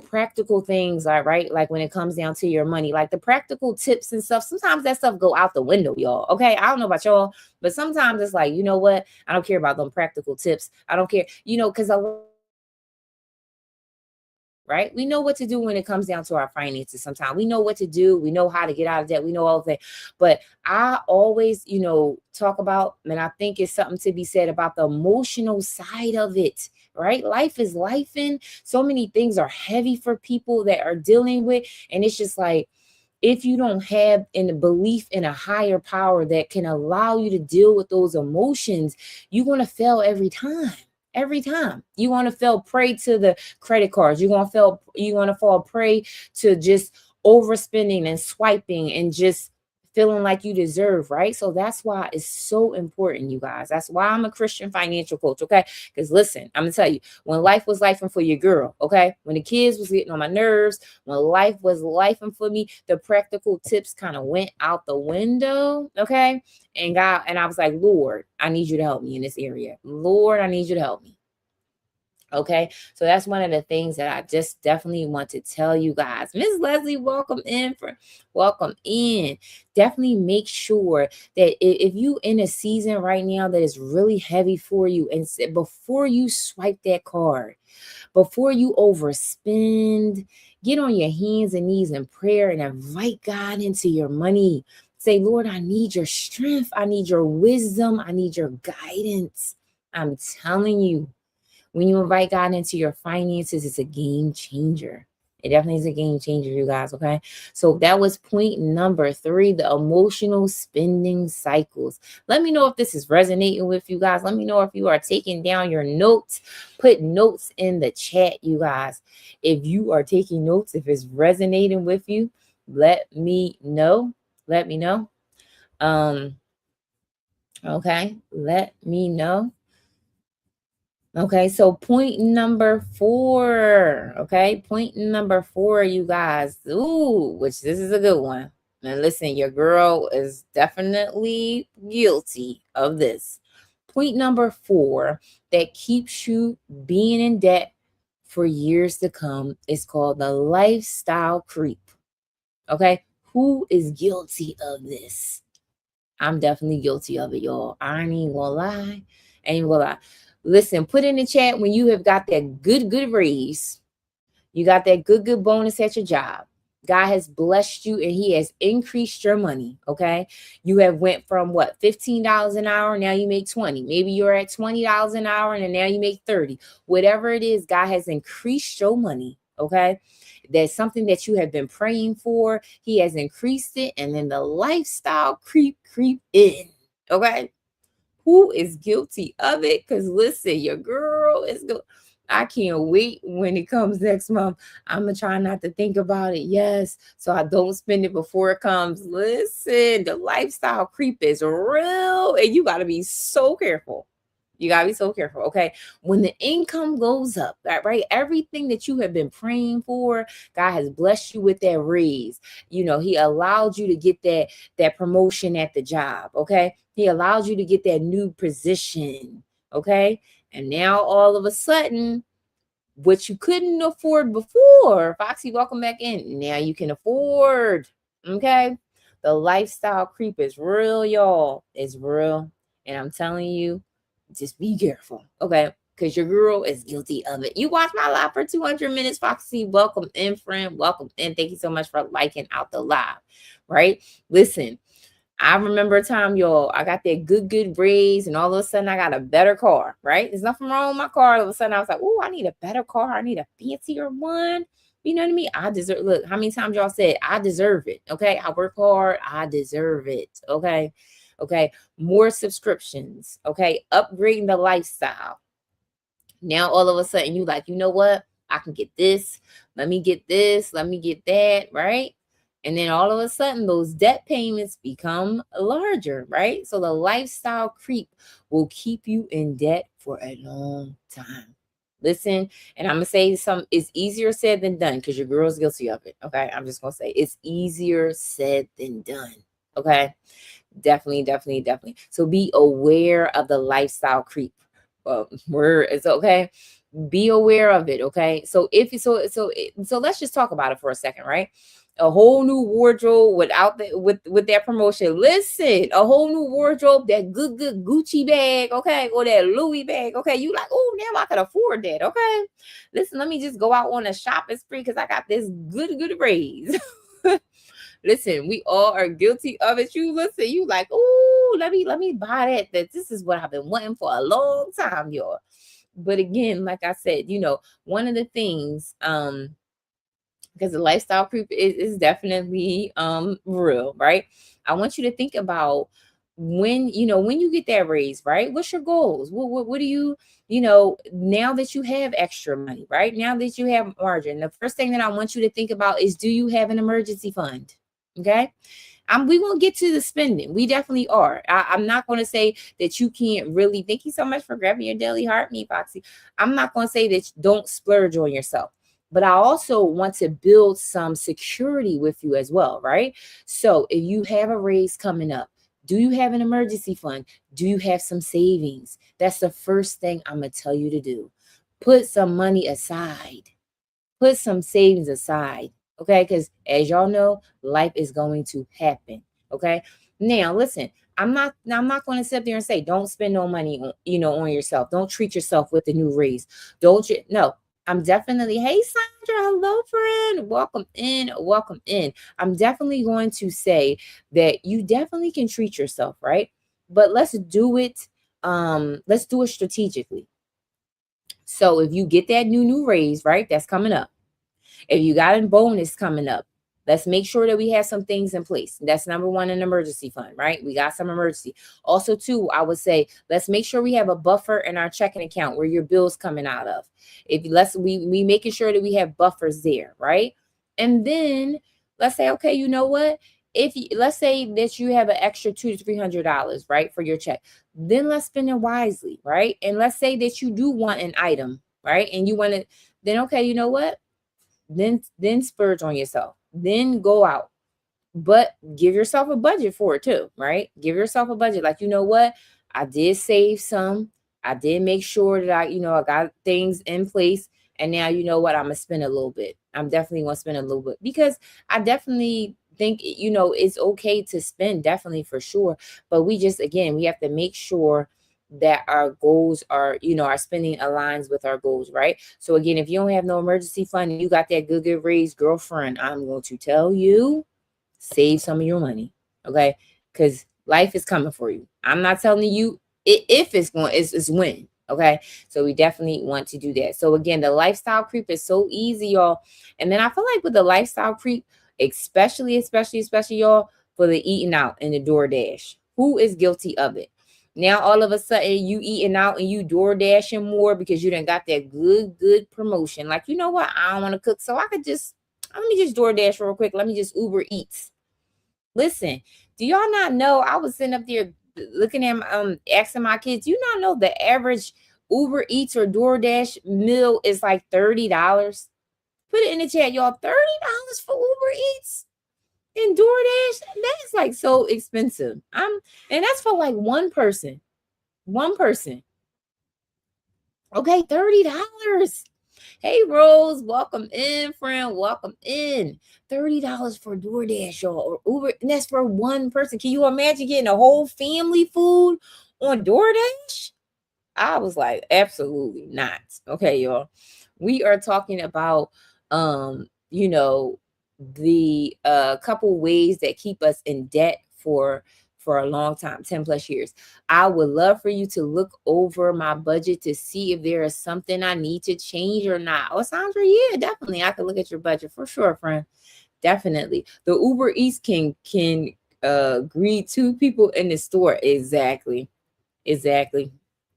S1: practical things are right. Like when it comes down to your money, like the practical tips and stuff, sometimes that stuff go out the window, y'all. Okay. I don't know about y'all, but sometimes it's like, you know what? I don't care about them practical tips. I don't care, because right? We know what to do when it comes down to our finances. Sometimes we know what to do. We know how to get out of debt. We know all of that. But I always, talk about, and I think it's something to be said about the emotional side of it, right? Life is life, and so many things are heavy for people that are dealing with. And it's just like, if you don't have in a belief in a higher power that can allow you to deal with those emotions, you're going to fail every time. Every time you want to fall prey to the credit cards, you're going to fall prey to just overspending and swiping and just feeling like you deserve, right? So that's why it's so important, you guys. That's why I'm a Christian financial coach, okay? Because listen, I'm gonna tell you, when life was life and for your girl, okay, when the kids was getting on my nerves, when life was life and for me, the practical tips kind of went out the window, okay? And I was like, Lord, I need you to help me in this area. Lord, I need you to help me. Okay, so that's one of the things that I just definitely want to tell you guys. Miss Leslie, welcome in. Definitely make sure that if you in a season right now that is really heavy for you, and before you swipe that card, before you overspend, get on your hands and knees in prayer and invite God into your money. Say, Lord, I need your strength. I need your wisdom. I need your guidance. I'm telling you, when you invite God into your finances, it's a game changer. It definitely is a game changer, you guys. Okay. So that was point number 3, the emotional spending cycles. Let me know if this is resonating with you guys. Let me know if you are taking down your notes. Put notes in the chat, you guys. If you are taking notes, if it's resonating with you, let me know. Let me know. Okay. Let me know. Okay, so point number 4. Okay, point number 4, you guys. Ooh, which this is a good one. And listen, your girl is definitely guilty of this. Point number 4 that keeps you being in debt for years to come is called the lifestyle creep. Okay, who is guilty of this? I'm definitely guilty of it, y'all. I ain't even gonna lie. I ain't gonna lie. Listen, put in the chat when you have got that good raise. You got that good bonus at your job. God has blessed you and he has increased your money. Okay. You have went from what, $15 an hour. Now you make 20. Maybe you're at $20 an hour and now you make 30. Whatever it is, God has increased your money. Okay. That's something that you have been praying for. He has increased it. And then the lifestyle creep in. Okay. Who is guilty of it? Because listen, your girl is good. I can't wait when it comes next month. I'm going to try not to think about it. Yes. So I don't spend it before it comes. Listen, the lifestyle creep is real and you got to be so careful. You gotta be so careful, okay? When the income goes up, right? Everything that you have been praying for, God has blessed you with that raise. He allowed you to get that promotion at the job, okay? He allowed you to get that new position, okay? And now all of a sudden, what you couldn't afford before, Foxy, welcome back in. Now you can afford, okay? The lifestyle creep is real, y'all. It's real. And I'm telling you, just be careful, okay? Because your girl is guilty of it. You watch my live for 200 minutes, Foxy. Welcome in, friend. Welcome in. Thank you so much for liking out the live, right? Listen, I remember a time, y'all, I got that good raise, and all of a sudden I got a better car, right? There's nothing wrong with my car. All of a sudden I was like, oh, I need a better car. I need a fancier one. You know what I mean? I deserve, look, how many times y'all said, I deserve it, okay? I work hard. I deserve it, okay? Okay, more subscriptions, okay? Upgrading the lifestyle. Now all of a sudden you like, you know what? I can get this. Let me get this. Let me get that, right? And then all of a sudden those debt payments become larger, right? So the lifestyle creep will keep you in debt for a long time. Listen, and I'm gonna say it's easier said than done because your girl's guilty of it. Okay. I'm just gonna say it's easier said than done. Okay. Definitely. So be aware of the lifestyle creep. Where it's okay. Be aware of it. Okay. So let's just talk about it for a second, right? A whole new wardrobe without with that promotion. Listen, a whole new wardrobe, that good Gucci bag, okay, or that Louis bag, okay. You like, oh, now I can afford that, okay. Listen, let me just go out on a shopping spree because I got this good raise. Listen, we all are guilty of it. You listen, you like, oh, let me buy that. That this is what I've been wanting for a long time, y'all. But again, like I said, one of the things, because the lifestyle creep is definitely real, right? I want you to think about when you get that raise, right? What's your goals? What do now that you have extra money, right? Now that you have margin, the first thing that I want you to think about is, do you have an emergency fund? Okay. We won't get to the spending. We definitely are. I'm not going to say that you can't really. Thank you so much for grabbing your daily heart, me, Foxy. I'm not going to say that don't splurge on yourself, but I also want to build some security with you as well, right? So if you have a raise coming up, do you have an emergency fund? Do you have some savings? That's the first thing I'm going to tell you to do. Put some money aside. Put some savings aside, okay? Because as y'all know, life is going to happen, okay? Now, listen, I'm not going to sit there and say don't spend no money on yourself. Don't treat yourself with the new raise. Don't you? No, I'm definitely, hey Sandra, hello friend, welcome in, welcome in. I'm definitely going to say that you definitely can treat yourself, right? But let's do it strategically. So if you get that new raise, right, that's coming up. If you got a bonus coming up, let's make sure that we have some things in place. That's number one, an emergency fund, right? We got some emergency. Also, too, I would say let's make sure we have a buffer in our checking account where your bill's coming out of. We making sure that we have buffers there, right? And then let's say, okay, you know what? Let's say that you have an extra $200 to $300, right, for your check, then let's spend it wisely, right? And let's say that you do want an item, right? And you want to, then okay, you know what? Then splurge on yourself. Then go out. But give yourself a budget for it too, right? Give yourself a budget. Like, you know what? I did save some. I did make sure that I got things in place. And now you know what? I'm gonna spend a little bit. I'm definitely gonna spend a little bit because I definitely think it's okay to spend, definitely for sure. But we have to make sure that our goals our spending aligns with our goals, right? So again, if you don't have no emergency fund and you got that good raise, girlfriend, I'm going to tell you, save some of your money, okay? Because life is coming for you. I'm not telling you if it's going, it's when, okay? So we definitely want to do that. So again, the lifestyle creep is so easy, y'all. And then I feel like with the lifestyle creep, especially y'all, for the eating out and the DoorDash, who is guilty of it? Now all of a sudden you eating out and you door dashing more because you done got that good promotion. Like, you know what? I don't want to cook, so let me just DoorDash real quick. Let me just Uber Eats. Listen, do y'all not know I was sitting up there looking at asking my kids, you not know the average Uber Eats or DoorDash meal is like $30. Put it in the chat, y'all. $30 for Uber Eats and DoorDash. That is like so expensive. And that's for like one person. One person. Okay, $30. Hey Rose, welcome in, friend. Welcome in. $30 for DoorDash, y'all, or Uber, and that's for one person. Can you imagine getting a whole family food on DoorDash? I was like, absolutely not. Okay, y'all. We are talking about you know, the couple ways that keep us in debt for a long time, 10 plus years. I would love for you to look over my budget to see if there is something I need to change or not. Oh, Sandra, yeah, definitely. I could look at your budget for sure, friend. Definitely. The Uber Eats can greet two people in the store. Exactly. Exactly.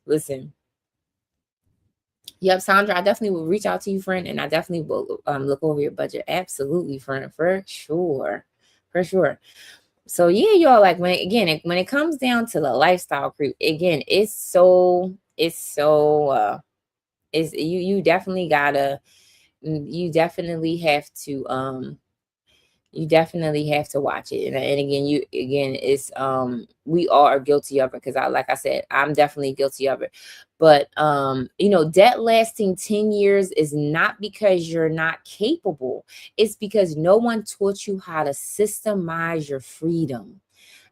S1: Listen. Yep, Sandra, I definitely will reach out to you, friend, and I definitely will look over your budget. Absolutely, friend, for sure. For sure. So yeah, y'all, like when it comes down to the lifestyle creep, again, it's you definitely gotta you definitely have to you definitely have to watch it. And again, it's we all are guilty of it, because like I said, I'm definitely guilty of it. But debt lasting 10 years is not because you're not capable. It's because no one taught you how to systemize your freedom.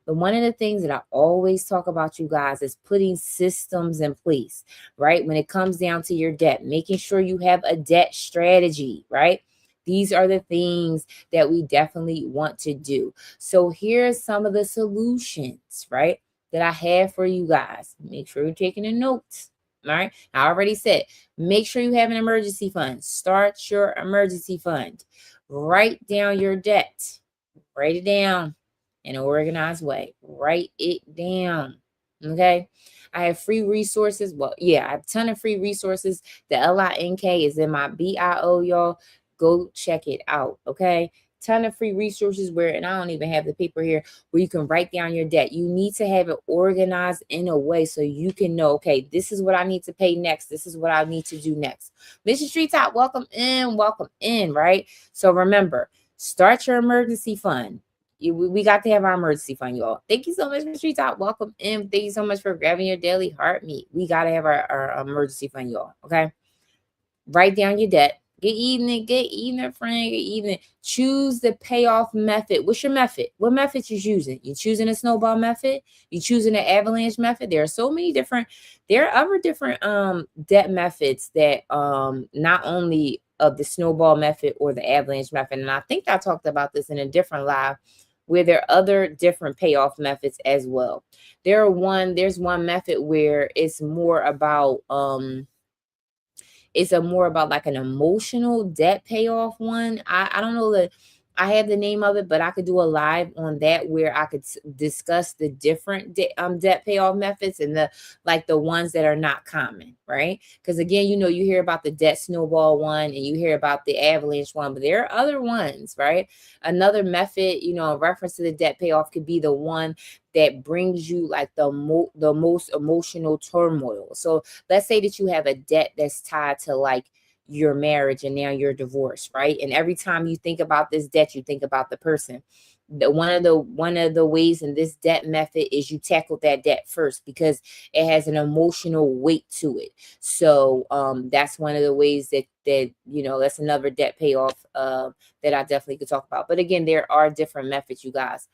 S1: But one of the things that I always talk about, you guys, is putting systems in place, right? When it comes down to your debt, making sure you have a debt strategy, right? These are the things that we definitely want to do. So here's some of the solutions, right, that I have for you guys. Make sure you're taking the notes. All right. I already said, make sure you have an emergency fund. Start your emergency fund. Write down your debt. Write it down in an organized way. Write it down. Okay. I have free resources. Well, yeah, I have a ton of free resources. The LINK is in my bio, y'all. Go check it out. Okay. Ton of free resources where, and I don't even have the paper here, where you can write down your debt. You need to have it organized in a way so you can know, okay, this is what I need to pay next. This is what I need to do next. Mission Street Top, welcome in, right? So remember, start your emergency fund. We got to have our emergency fund, y'all. Thank you so much for Street Talk. Welcome in. Thank you so much for grabbing your daily heart meat. We got to have our emergency fund, y'all. Okay. Write down your debt. Get even, friend. Get even. Choose the payoff method. What's your method? What method you choosing? You choosing a snowball method? You choosing an avalanche method? There are so many different. There are other different debt methods that not only of the snowball method or the avalanche method. And I think I talked about this in a different live, where there are other different payoff methods as well. There's one method where it's more about like an emotional debt payoff one. I don't know that I have the name of it, but I could do a live on that where I could discuss the different debt payoff methods and the ones that are not common, right? Because again, you hear about the debt snowball one and you hear about the avalanche one, but there are other ones, right? Another method, in reference to the debt payoff, could be the one that brings you like the most emotional turmoil. So let's say that you have a debt that's tied to like your marriage and now you're divorced, right? And every time you think about this debt, you think about the person. One of the ways in this debt method is you tackle that debt first because it has an emotional weight to it. So that's one of the ways that that's another debt payoff that I definitely could talk about. But again, there are different methods, you guys.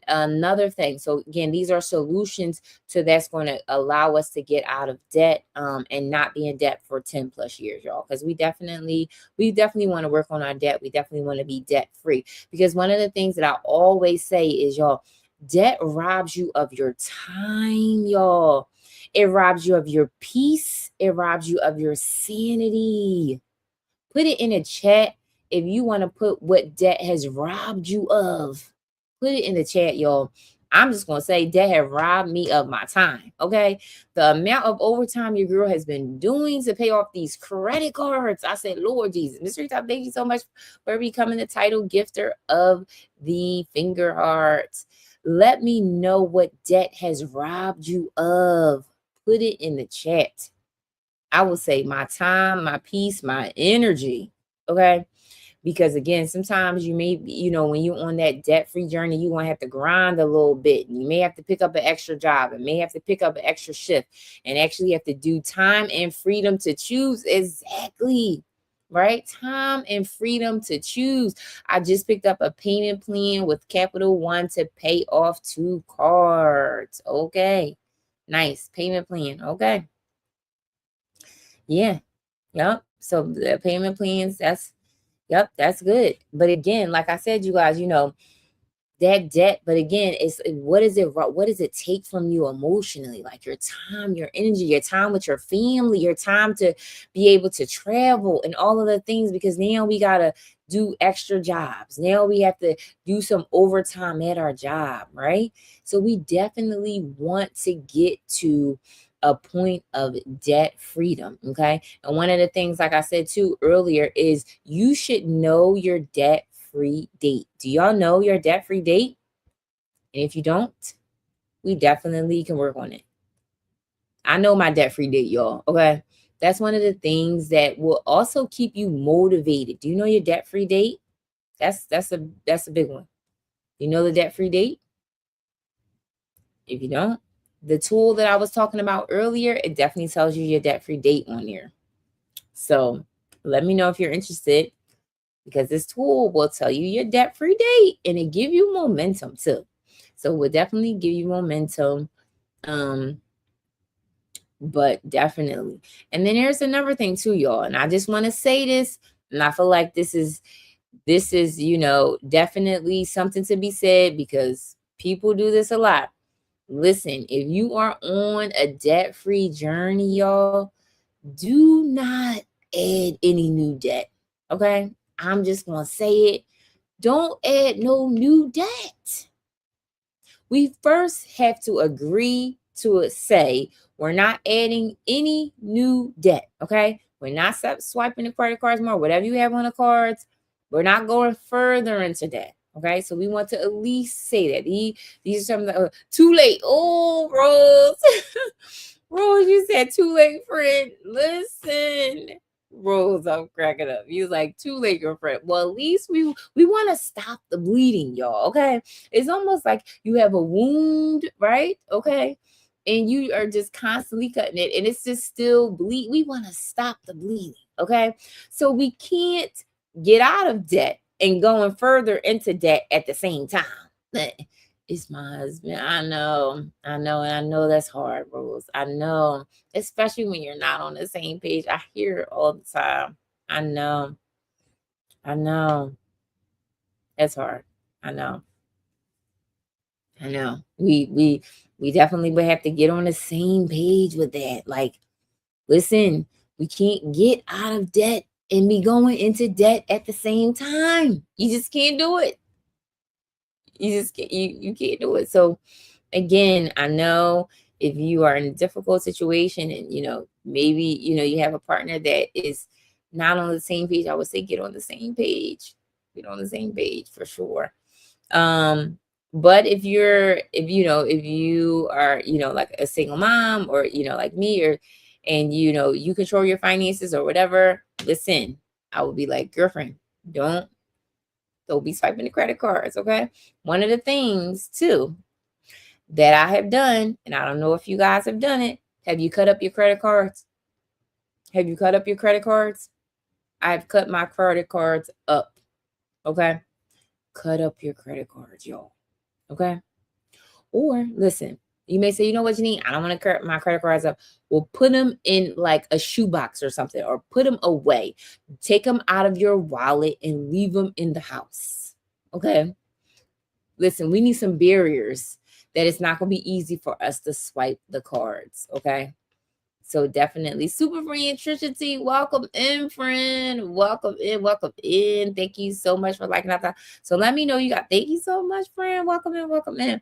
S1: Another thing, so again, these are solutions to that's going to allow us to get out of debt and not be in debt for 10 plus years, y'all, because we definitely want to work on our debt. We definitely want to be debt free, because one of the things that I always say is, y'all, debt robs you of your time, y'all. It robs you of your peace. It robs you of your sanity. Put it in a chat if you want to put what debt has robbed you of. Put it in the chat, y'all. I'm just going to say debt have robbed me of my time, okay? The amount of overtime your girl has been doing to pay off these credit cards. I said, Lord Jesus. Mystery Top, thank you so much for becoming the title gifter of the finger hearts. Let me know what debt has robbed you of. Put it in the chat. I will say my time, my peace, my energy. Okay. Because again, sometimes you may be, when you're on that debt-free journey, you're gonna have to grind a little bit. You may have to pick up an extra job and may have to pick up an extra shift and actually have to do time and freedom to choose. Exactly. Right? Time and freedom to choose. I just picked up a payment plan with Capital One to pay off 2 cards. Okay. Nice. Payment plan. Okay. Yeah. Yep. So the payment plans, yep, that's good. But again, like I said, you guys, that debt, but again, what does it take from you emotionally? Like your time, your energy, your time with your family, your time to be able to travel and all of the things, because now we gotta do extra jobs. Now we have to do some overtime at our job, right? So we definitely want to get to a point of debt freedom. Okay. And one of the things, like I said too earlier, is you should know your debt free date. Do y'all know your debt free date? And if you don't, we definitely can work on it. I know my debt free date, y'all. Okay. That's one of the things that will also keep you motivated. Do you know your debt free date? That's a big one. You know the debt free date? If you don't, the tool that I was talking about earlier, it definitely tells you your debt free date on there. So let me know if you're interested, because this tool will tell you your debt-free date and it give you momentum too. So we'll definitely give you momentum. But definitely. And then there's another thing too, y'all. And I just want to say this, and I feel like this is, definitely something to be said, because people do this a lot. Listen, if you are on a debt-free journey, y'all, do not add any new debt. Okay? I'm just going to say it. Don't add no new debt. We first have to agree to say we're not adding any new debt. Okay? We're not swiping the credit cards more, whatever you have on the cards. We're not going further into that. Okay, so we want to at least say that these are some of the too late. Oh, Rose, Rose, you said too late, friend. Listen, Rose, I'm cracking up. You like too late, girlfriend. Well, at least we want to stop the bleeding, y'all. Okay, it's almost like you have a wound, right? Okay, and you are just constantly cutting it, and it's just still bleed. We want to stop the bleeding. Okay, so we can't get out of debt and going further into debt at the same time. It's my husband. And I know that's hard, Rose. I know, especially when you're not on the same page. I hear it all the time. I know. I know. It's hard. I know. I know. We definitely would have to get on the same page with that. Like, listen, we can't get out of debt and be going into debt at the same time. You just can't do it. You just can't, you can't do it. So again, I know if you are in a difficult situation and maybe you have a partner that is not on the same page, I would say get on the same page. Get on the same page for sure. But if you are like a single mom, or like me, or and you control your finances or whatever, listen, I would be like, girlfriend, don't be swiping the credit cards. Okay. One of the things too that I have done, and I don't know if you guys have done it, have you cut up your credit cards? Have you cut up your credit cards? I've cut my credit cards up. Okay. Cut up your credit cards, y'all. Okay. Or listen, you may say, you know what, Janine, I don't want to cut my credit cards up. Well, put them in like a shoebox or something, or put them away. Take them out of your wallet and leave them in the house. Okay. Listen, we need some barriers that it's not going to be easy for us to swipe the cards. Okay. So definitely, super friend Trisha T, welcome in, friend. Welcome in, welcome in. Thank you so much for liking that. So let me know thank you so much, friend. Welcome in, welcome in.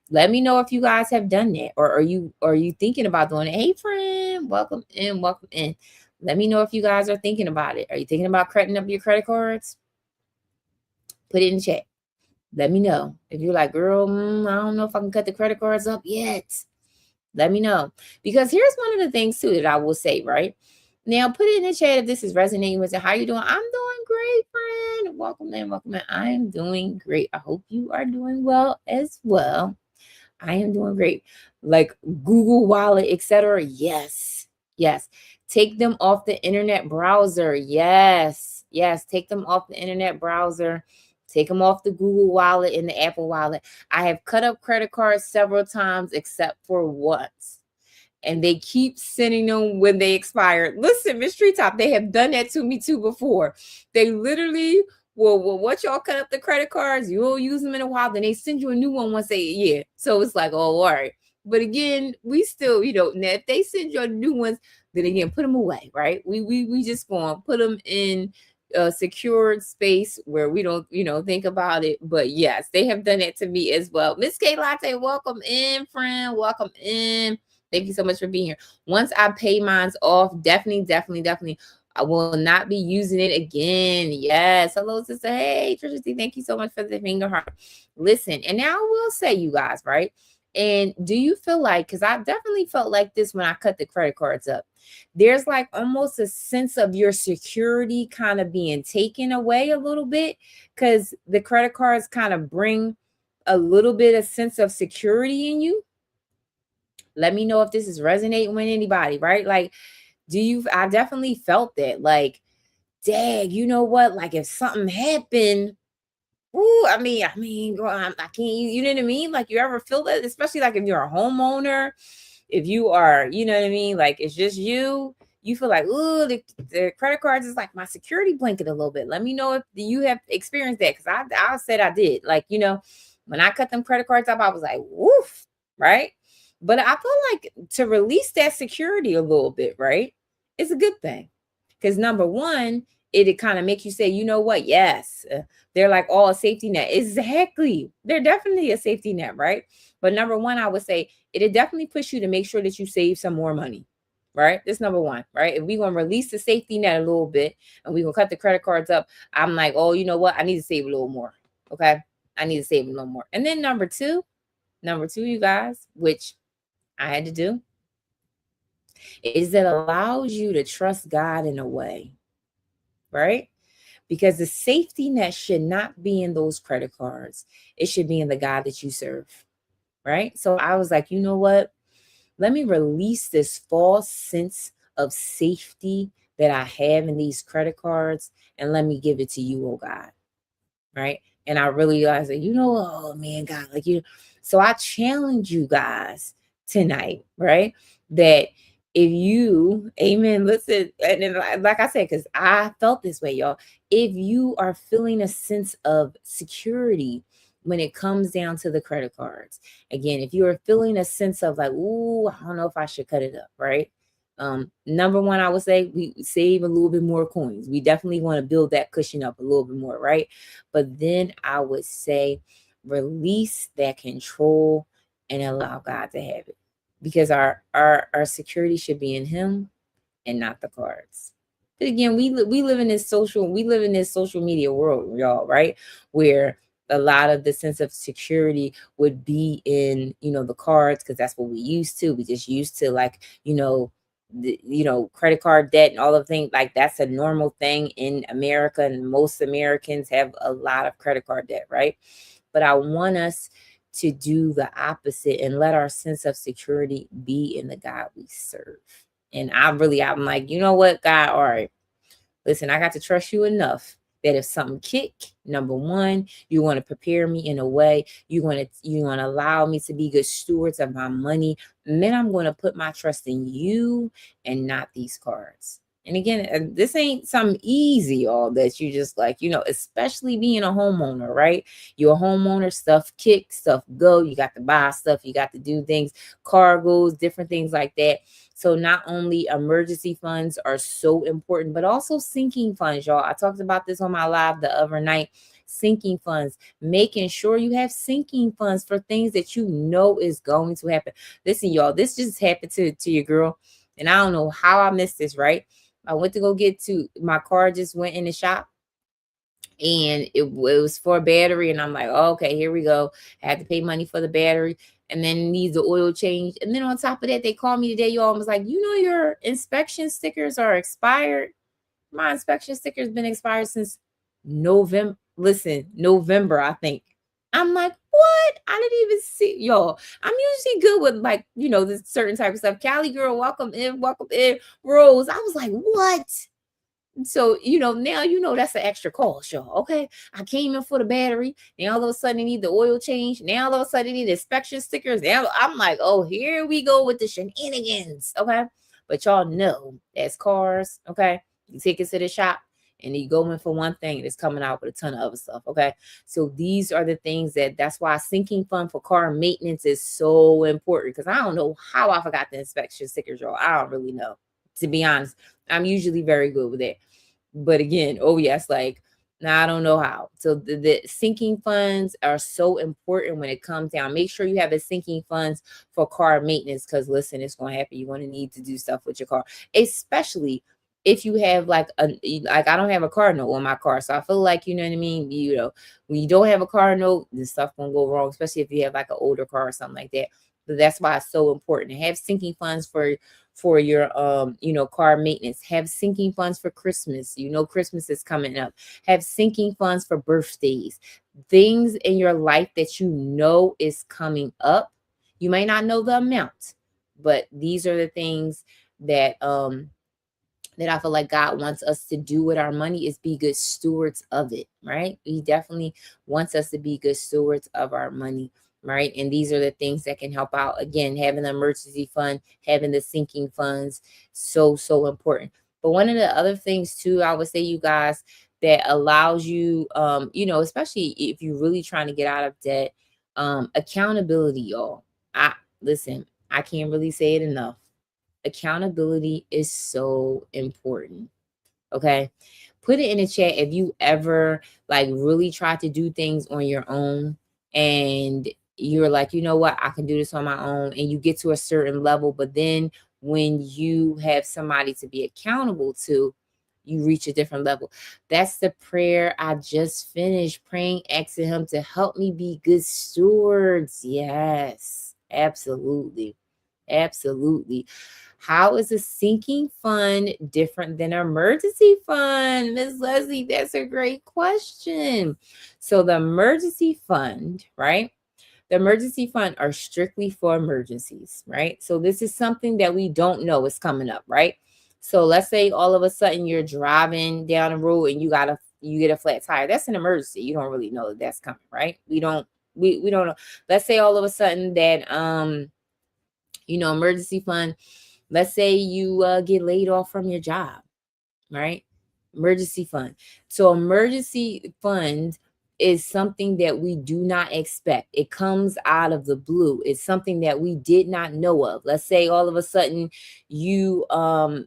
S1: Let me know if you guys have done that, or are you thinking about doing it? Hey, friend, welcome in, welcome in. Let me know if you guys are thinking about it. Are you thinking about cutting up your credit cards? Put it in the chat. Let me know. If you're like, girl, I don't know if I can cut the credit cards up yet. Let me know. Because here's one of the things too that I will say, right? Now put it in the chat if this is resonating with you. How you doing? I'm doing great, friend. Welcome in, welcome in. I am doing great. I hope you are doing well as well. I am doing great. Like Google Wallet, etc. Yes. Yes. Take them off the internet browser. Yes. Yes. Take them off the internet browser. Take them off the Google Wallet and the Apple Wallet. I have cut up credit cards several times except for once, and they keep sending them when they expire. Listen, Miss Treetop, they have done that to me too before. They literally will what y'all cut up the credit cards, you'll use them in a while, then they send you a new one once a year. So it's like, oh, all right. But again, we still, now if they send you new ones, then again, put them away, right? We just going to put them in a secured space where we don't, think about it. But yes, they have done that to me as well. Miss K Latte, welcome in, friend. Welcome in. Thank you so much for being here. Once I pay mines off, definitely, I will not be using it again. Yes. Hello, sister. Hey, Trisha C, thank you so much for the finger heart. Listen, and now I will say, you guys, right? And do you feel like, because I definitely felt like this when I cut the credit cards up, there's like almost a sense of your security kind of being taken away a little bit, because the credit cards kind of bring a little bit of sense of security in you. Let me know if this is resonating with anybody, right? Like, I definitely felt that. Like, dang, you know what? Like, if something happened, ooh, girl, I can't, you know what I mean? Like, you ever feel that? Especially like if you're a homeowner, if you are, you know what I mean? Like, it's just you feel like, ooh, the credit cards is like my security blanket a little bit. Let me know if you have experienced that. Cause I said I did. Like, when I cut them credit cards up, I was like, woof, right? But I feel like to release that security a little bit, right? It's a good thing. Because number one, it kind of makes you say, you know what? Yes, they're like all a safety net. Exactly. They're definitely a safety net, right? But number one, I would say it'll definitely push you to make sure that you save some more money, right? That's number one, right? If we're going to release the safety net a little bit and we're going to cut the credit cards up, I'm like, oh, you know what? I need to save a little more. Okay. I need to save a little more. And then number two, you guys, which I had to do, is that allows you to trust God in a way, right? Because the safety net should not be in those credit cards. It should be in the God that you serve, right? So I was like, you know what? Let me release this false sense of safety that I have in these credit cards and let me give it to you, oh God, right? And I really realized that, oh man, God, like so I challenge you guys tonight, right? That if you, amen, listen, and like I said, because I felt this way, y'all. If you are feeling a sense of security when it comes down to the credit cards, again, if you are feeling a sense of like, ooh, I don't know if I should cut it up, right? Number one, I would say we save a little bit more coins. We definitely want to build that cushion up a little bit more, right? But then I would say release that control and allow God to have it, because our security should be in Him and not the cards. But again, we live in this social media world, y'all, right? Where a lot of the sense of security would be in the cards, because that's what we used to. We just used to, like, credit card debt and all of things like that's a normal thing in America, and most Americans have a lot of credit card debt, right? But I want us to do the opposite and let our sense of security be in the God we serve. And I'm like, you know what, God, all right, listen, I got to trust you enough that if something kick, number one, you want to prepare me in a way, you want to allow me to be good stewards of my money. And then I'm going to put my trust in you and not these cards. And again, this ain't something easy, all that you just like, especially being a homeowner, right? You're a homeowner, stuff kick, stuff go. You got to buy stuff, you got to do things, cargoes, different things like that. So not only emergency funds are so important, but also sinking funds, y'all. I talked about this on my live the other night. Sinking funds, making sure you have sinking funds for things that you know is going to happen. Listen, y'all, this just happened to your girl, and I don't know how I missed this, right? I went to go my car just went in the shop, and it was for a battery, and I'm like, oh, okay, here we go. I had to pay money for the battery, and then it needs the oil change. And then on top of that, they called me today, y'all, and was like, you know, your inspection stickers are expired. My inspection sticker's been expired since November. Listen, November, I think. I'm like, what? I didn't even see y'all. I'm usually good with, like, you know, this certain type of stuff. Cali girl, welcome in, welcome in. Rose. I was like, what? So, you know, now you know that's an extra cost, y'all. Okay. I came in for the battery. Now all of a sudden I need the oil change. Now all of a sudden I need inspection stickers. Now I'm like, oh, here we go with the shenanigans. Okay. But y'all know that's cars. Okay. You take it to the shop and you go in for one thing and it's coming out with a ton of other stuff. Okay. So these are the things that's why sinking fund for car maintenance is so important. Because I don't know how I forgot the inspection stickers, y'all. I don't really know. To be honest, I'm usually very good with it. But again, oh yes, like now I don't know how. So the sinking funds are so important when it comes down. Make sure you have the sinking funds for car maintenance, because listen, it's going to happen. You're going to need to do stuff with your car, especially if you have like I don't have a car note on my car, so I feel like, you know what I mean. You know, when you don't have a car note, this stuff gonna go wrong, especially if you have like an older car or something like that. But that's why it's so important to have sinking funds for your you know, car maintenance. Have sinking funds for Christmas. You know, Christmas is coming up. Have sinking funds for birthdays. Things in your life that you know is coming up. You may not know the amount, but these are the things that that I feel like God wants us to do with our money, is be good stewards of it, right? He definitely wants us to be good stewards of our money, right? And these are the things that can help out. Again, having an emergency fund, having the sinking funds, so important. But one of the other things too, I would say, you guys, that allows you, you know, especially if you're really trying to get out of debt, accountability, y'all. I listen, I can't really say it enough. Accountability is so important. Okay. Put it in the chat if you ever like really try to do things on your own and you're like, you know what, I can do this on my own, and you get to a certain level, but then when you have somebody to be accountable to, you reach a different level. That's the prayer I just finished praying, asking him to help me be good stewards. Yes, absolutely. Absolutely. How is a sinking fund different than an emergency fund? Miss Leslie, that's a great question. So the emergency fund, right? The emergency fund are strictly for emergencies, right? So this is something that we don't know is coming up, right? So let's say all of a sudden you're driving down the road and you get a flat tire. That's an emergency. You don't really know that that's coming, right? We don't know. Let's say all of a sudden that you know, emergency fund, let's say you get laid off from your job, right? Emergency fund. So emergency fund is something that we do not expect. It comes out of the blue. It's something that we did not know of. Let's say all of a sudden you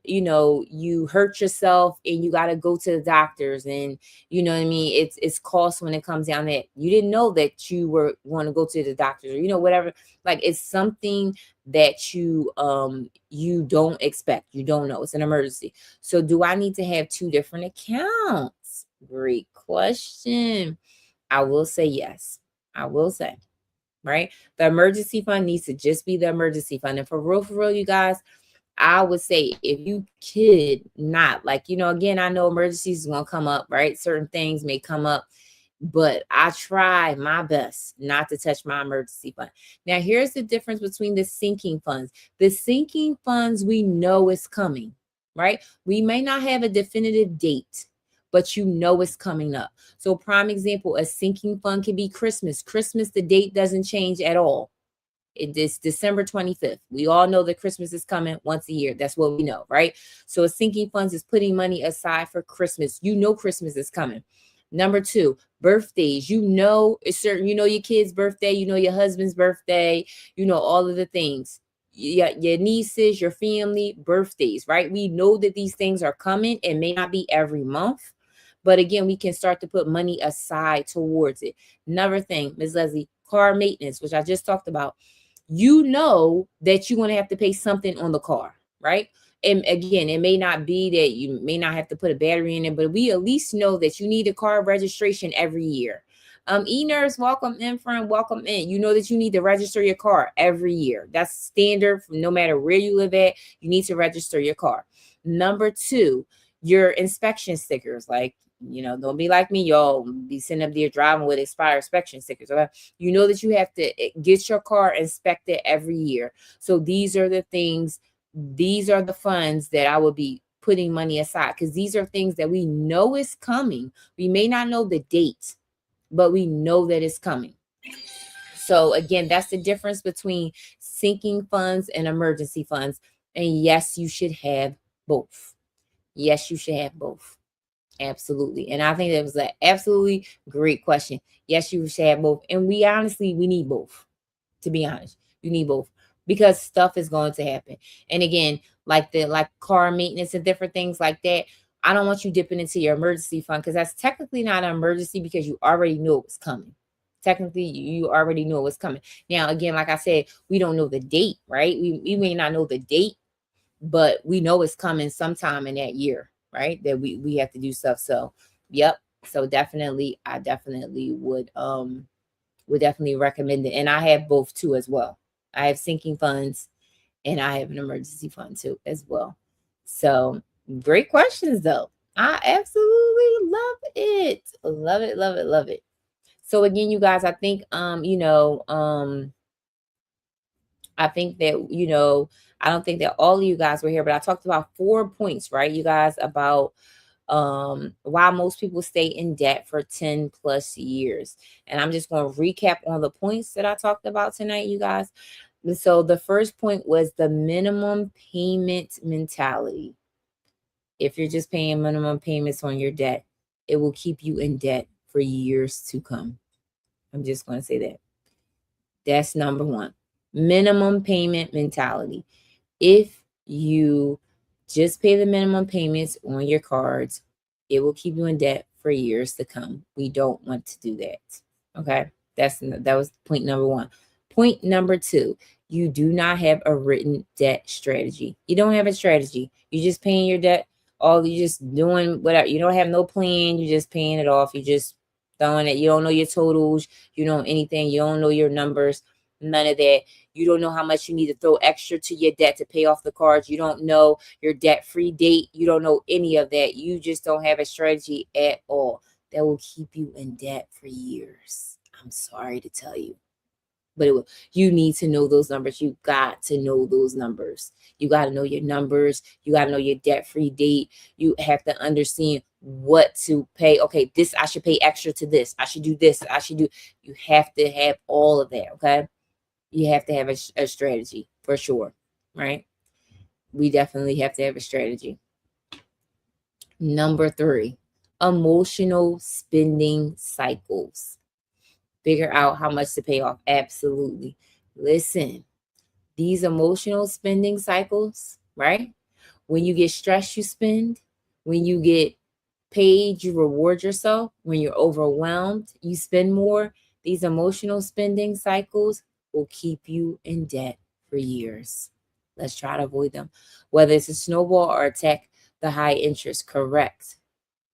S1: you know, you hurt yourself and you got to go to the doctors, and you know what I mean, it's cost when it comes down that you didn't know that you were going to go to the doctors, or you know, whatever. Like, it's something that you don't expect. You don't know. It's an emergency. So do I need to have two different accounts? Great question. I will say yes. I will say, right? The emergency fund needs to just be the emergency fund. And for real, you guys, I would say if you could not, like, you know, again, I know emergencies is going to come up, right? Certain things may come up, but I try my best not to touch my emergency fund. Now, here's the difference between the sinking funds. The sinking funds, we know it's coming, right? We may not have a definitive date, but you know it's coming up. So prime example, a sinking fund can be Christmas. Christmas, the date doesn't change at all. It is December 25th. We all know that Christmas is coming once a year. That's what we know, right? So a sinking funds is putting money aside for Christmas. You know Christmas is coming. Number two, birthdays. You know it's certain. You know your kid's birthday. You know your husband's birthday. You know all of the things. Your nieces, your family, birthdays, right? We know that these things are coming. It may not be every month, but again, we can start to put money aside towards it. Another thing, Ms. Leslie, car maintenance, which I just talked about. You know that you're going to have to pay something on the car, right? And again, it may not be that you may not have to put a battery in it, but we at least know that you need a car registration every year. E-Nurse, welcome in, friend, welcome in. You know that you need to register your car every year. That's standard from no matter where you live at, you need to register your car. Number two, your inspection stickers. Like, don't be like me, y'all be sitting up there driving with expired inspection stickers. Okay? You know that you have to get your car inspected every year. So these are the things, these are the funds that I would be putting money aside, because these are things that we know is coming. We may not know the date, but we know that it's coming. So again, that's the difference between sinking funds and emergency funds. And yes, you should have both. Yes, you should have both. Absolutely. And I think that was an absolutely great question. Yes, you should have both. And we need both. To be honest, you need both, because stuff is going to happen. And again, like car maintenance and different things like that, I don't want you dipping into your emergency fund, because that's technically not an emergency, because you already knew it was coming. Technically, you already knew it was coming. Now, again, like I said, we don't know the date, right? We may not know the date, but we know it's coming sometime in that year, right? That we have to do stuff. So, yep. So definitely, I definitely would definitely recommend it. And I have both too as well. I have sinking funds and I have an emergency fund too as well. So great questions though. I absolutely love it. Love it, love it, love it. So again, you guys, I think I think that, I don't think that all of you guys were here, but I talked about 4 points, right? You guys, about why most people stay in debt for 10 plus years. And I'm just going to recap on the points that I talked about tonight, you guys. And so the first point was the minimum payment mentality. If you're just paying minimum payments on your debt, it will keep you in debt for years to come. I'm just going to say that. That's number one. Minimum payment mentality. If you just pay the minimum payments on your cards, it will keep you in debt for years to come. We don't want to do that. Okay? That was point number one. Point number two, you do not have a written debt strategy. You don't have a strategy. You're just paying your debt. You just doing whatever. You don't have no plan. You're just paying it off. You just throwing it. You don't know your totals. You don't know anything. You don't know your numbers. None of that. You don't know how much you need to throw extra to your debt to pay off the cards. You don't know your debt-free date. You don't know any of that. You just don't have a strategy at all. That will keep you in debt for years. I'm sorry to tell you. But you need to know those numbers. You got to know those numbers. You got to know your numbers. You got to know your debt-free date. You have to understand what to pay. Okay, this, I should pay extra to this. I should do this. You have to have all of that, okay? You have to have a strategy for sure, right? We definitely have to have a strategy. Number 3, emotional spending cycles. Figure out how much to pay off. Absolutely. Listen, these emotional spending cycles, right? When you get stressed, you spend. When you get paid, you reward yourself. When you're overwhelmed, you spend more. These emotional spending cycles will keep you in debt for years. Let's try to avoid them. Whether it's a snowball or attack the high interest, correct.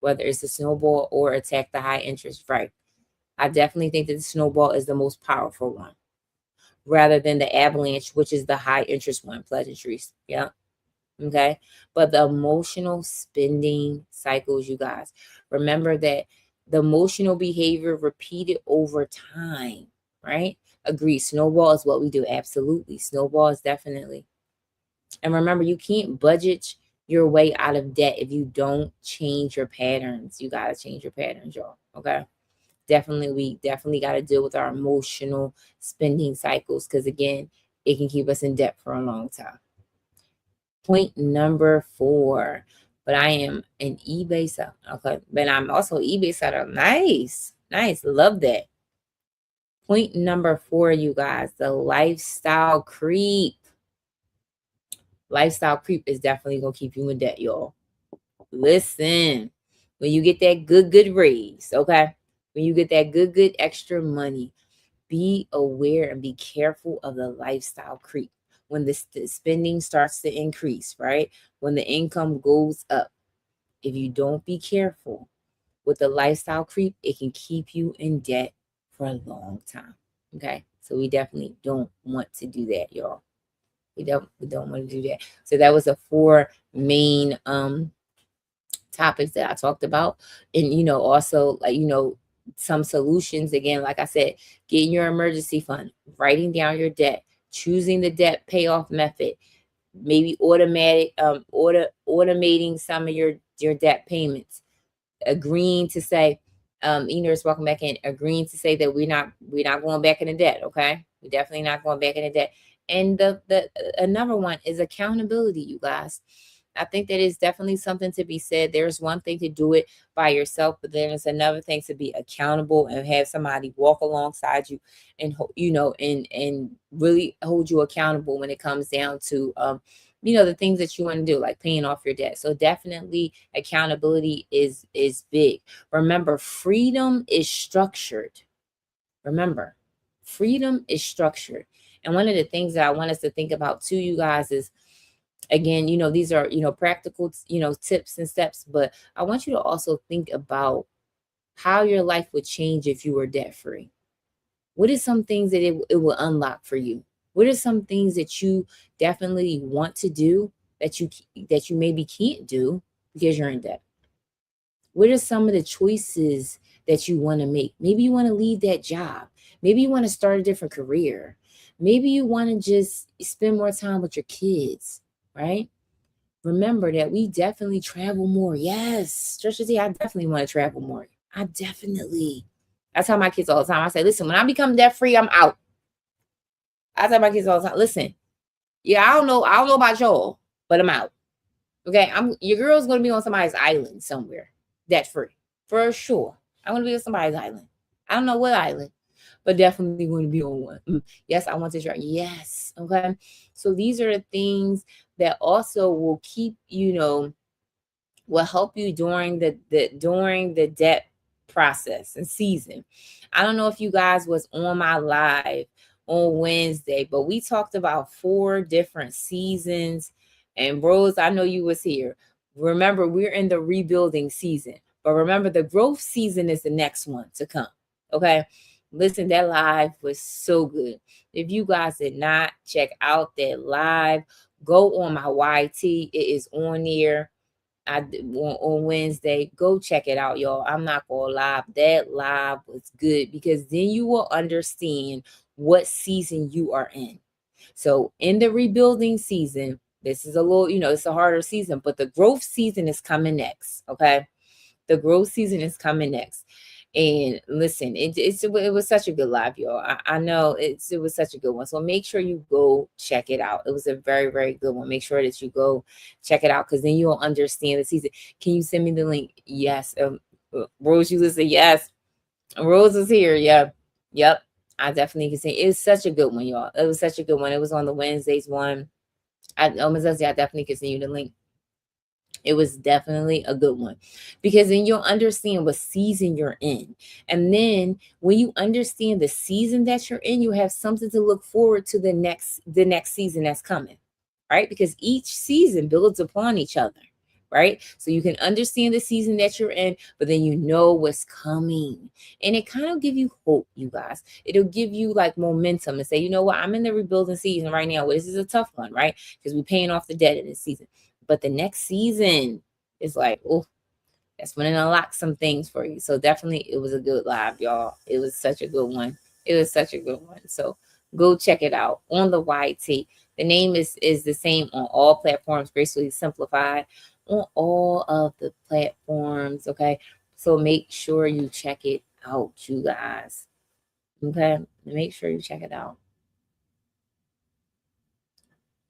S1: Whether it's a snowball or attack the high interest, right. I definitely think that the snowball is the most powerful one, rather than the avalanche, which is the high interest one, pleasantries. Yeah. Okay. But the emotional spending cycles, you guys, remember that the emotional behavior repeated over time, right? Agree. Snowball is what we do. Absolutely. Snowball is definitely. And remember, you can't budget your way out of debt if you don't change your patterns. You got to change your patterns, y'all. Okay. We definitely got to deal with our emotional spending cycles, because again, it can keep us in debt for a long time. Point number 4, but I am an eBay seller. Okay, but I'm also eBay seller. Nice, love that. Point number 4, you guys, the lifestyle creep. Lifestyle creep is definitely gonna keep you in debt, y'all. Listen, when you get that good raise, okay, when you get that good extra money, be aware and be careful of the lifestyle creep. when the spending starts to increase, right? When the income goes up, if you don't be careful with the lifestyle creep, it can keep you in debt for a long time. Okay. So we definitely don't want to do that, y'all. We don't want to do that. So that was the four main topics that I talked about. And also, like, some solutions, again, like I said, getting your emergency fund, writing down your debt, choosing the debt payoff method, maybe automating some of your debt payments, agreeing to say, Enos, welcome back in, agreeing to say that we're not going back into debt. Okay, we're definitely not going back into debt. And the another one is accountability, you guys. I think that is definitely something to be said. There's one thing to do it by yourself, but then there's another thing to be accountable and have somebody walk alongside you and and really hold you accountable when it comes down to the things that you want to do, like paying off your debt. So definitely accountability is big. Remember, freedom is structured. Remember, freedom is structured. And one of the things that I want us to think about too, you guys, is, again, these are, practical, tips and steps, but I want you to also think about how your life would change if you were debt free. What are some things that it will unlock for you? What are some things that you definitely want to do that you maybe can't do because you're in debt? What are some of the choices that you want to make? Maybe you want to leave that job. Maybe you want to start a different career. Maybe you want to just spend more time with your kids, right? Remember that we definitely travel more. Yes, Trisha, I definitely want to travel more. I definitely. I tell my kids all the time. I say, listen, when I become debt free, I'm out. I tell my kids all the time, listen, yeah, I don't know about y'all, but I'm out. Okay, your girl's gonna be on somebody's island somewhere, debt free, for sure. I'm gonna be on somebody's island. I don't know what island, but definitely going to be on one. Yes, I want to try. Yes, okay. So these are the things that also will keep, will help you during the debt process and season. I don't know if you guys was on my live on Wednesday, but we talked about 4 different seasons. And Rose, I know you was here. Remember, we're in the rebuilding season, but remember, the growth season is the next one to come. Okay. Listen, that live was so good. If you guys did not check out that live, go on my YT. It is on there. On Wednesday. Go check it out, y'all. I'm not gonna lie. That live was good because then you will understand what season you are in. So in the rebuilding season, this is a little, it's a harder season, but the growth season is coming next. Okay. The growth season is coming next. And listen, it was such a good live, y'all. I know it was such a good one. So make sure you go check it out. It was a very, very good one. Make sure that you go check it out, because then you'll understand the season. Can you send me the link? Yes. Rose, you listen. Yes. Rose is here. Yep. Yep. I definitely can say it's such a good one, y'all. It was such a good one. It was on the Wednesdays one. I definitely can send you the link. It was definitely a good one, because then you'll understand what season you're in. And then when you understand the season that you're in, you have something to look forward to the next season that's coming, right? Because each season builds upon each other, right? So you can understand the season that you're in, but then you know what's coming. And it kind of give you hope, you guys. It'll give you like momentum and say, you know what, I'm in the rebuilding season right now. Well, this is a tough one, right? Because we're paying off the debt in this season. But the next season is like, oh, that's when it unlocks some things for you. So definitely it was a good live, y'all. It was such a good one. It was such a good one. So go check it out on the YT. The name is the same on all platforms, Gracefully Simplified, on all of the platforms. Okay. So make sure you check it out, you guys. Okay. Make sure you check it out.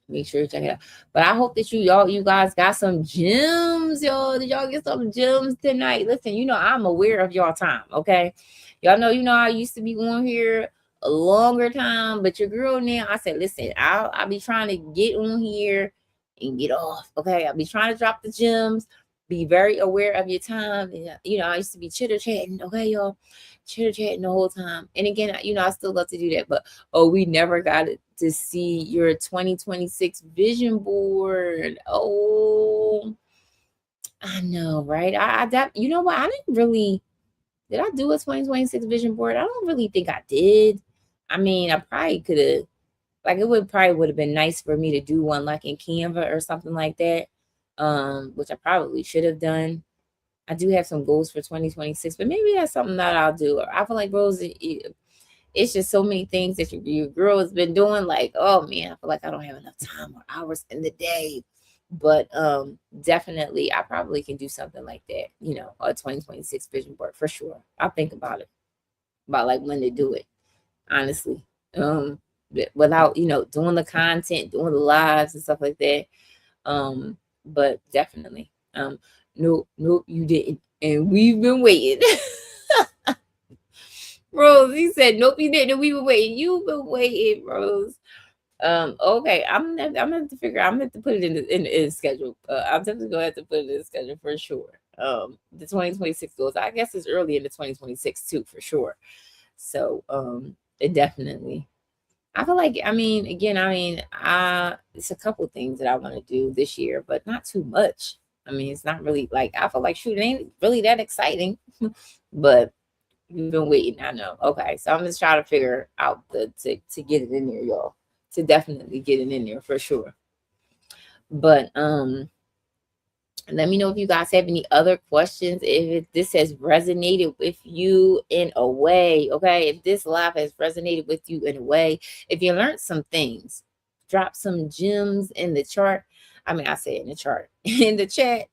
S1: Make sure you check it out. But I hope that you guys got some gems, y'all. Did y'all get some gems tonight? Listen, I'm aware of y'all time, okay? Y'all know, I used to be on here a longer time, but your girl now, I said, listen, I'll be trying to get on here and get off, okay? I'll be trying to drop the gems. Be very aware of your time. And, I used to be chitter-chatting, okay, y'all? Chitter-chatting the whole time. And again, I still love to do that, but we never got it to see your 2026 vision board. Oh, I know, right? You know what? I didn't really, did I do a 2026 vision board? I don't really think I did. I mean, I probably could have, like, it would have been nice for me to do one like in Canva or something like that, which I probably should have done. I do have some goals for 2026, but maybe that's something that I'll do. I feel like, Rose, it's just so many things that your girl has been doing. Like, oh man, I feel like I don't have enough time or hours in the day. But definitely, I probably can do something like that. You know, a 2026 vision board for sure. I'll think about it, about like when to do it. Honestly, without doing the content, doing the lives and stuff like that. But definitely, nope, you didn't, and we've been waiting. Rose, he said, nope, you didn't. We were waiting. You've been waiting, Rose. Okay, I'm gonna have to figure. I'm gonna have to put it in the schedule. I'm definitely gonna have to put it in the schedule for sure. The 2026 goals. I guess it's early in the 2026 too, for sure. So, it definitely. I feel like, I mean, again, it's a couple things that I want to do this year, but not too much. I mean, it's not really like, I feel like, shoot, it ain't really that exciting, but you've been waiting. I know. Okay. So I'm just trying to figure out to get it in there, y'all, to definitely get it in there for sure. But, let me know if you guys have any other questions, if this has resonated with you in a way, okay? If this live has resonated with you in a way, if you learned some things, drop some gems in the chart. I mean, I say in the chart, in the chat.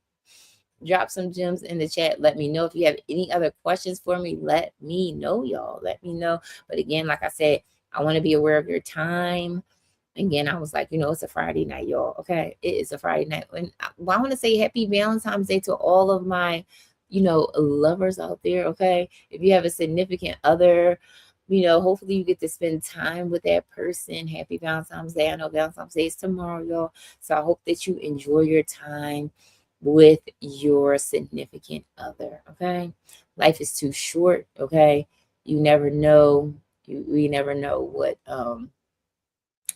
S1: Drop some gems in the chat. Let me know if you have any other questions for me. Let me know, y'all. Let me know. But again, like I said, I want to be aware of your time. Again, I was like, it's a Friday night, y'all. Okay, it is a Friday night. And I want to say happy Valentine's Day to all of my, lovers out there. Okay, if you have a significant other, hopefully you get to spend time with that person. Happy Valentine's Day. I know Valentine's Day is tomorrow, y'all. So I hope that you enjoy your time with your significant other. Okay, life is too short. Okay, you never know. We never know what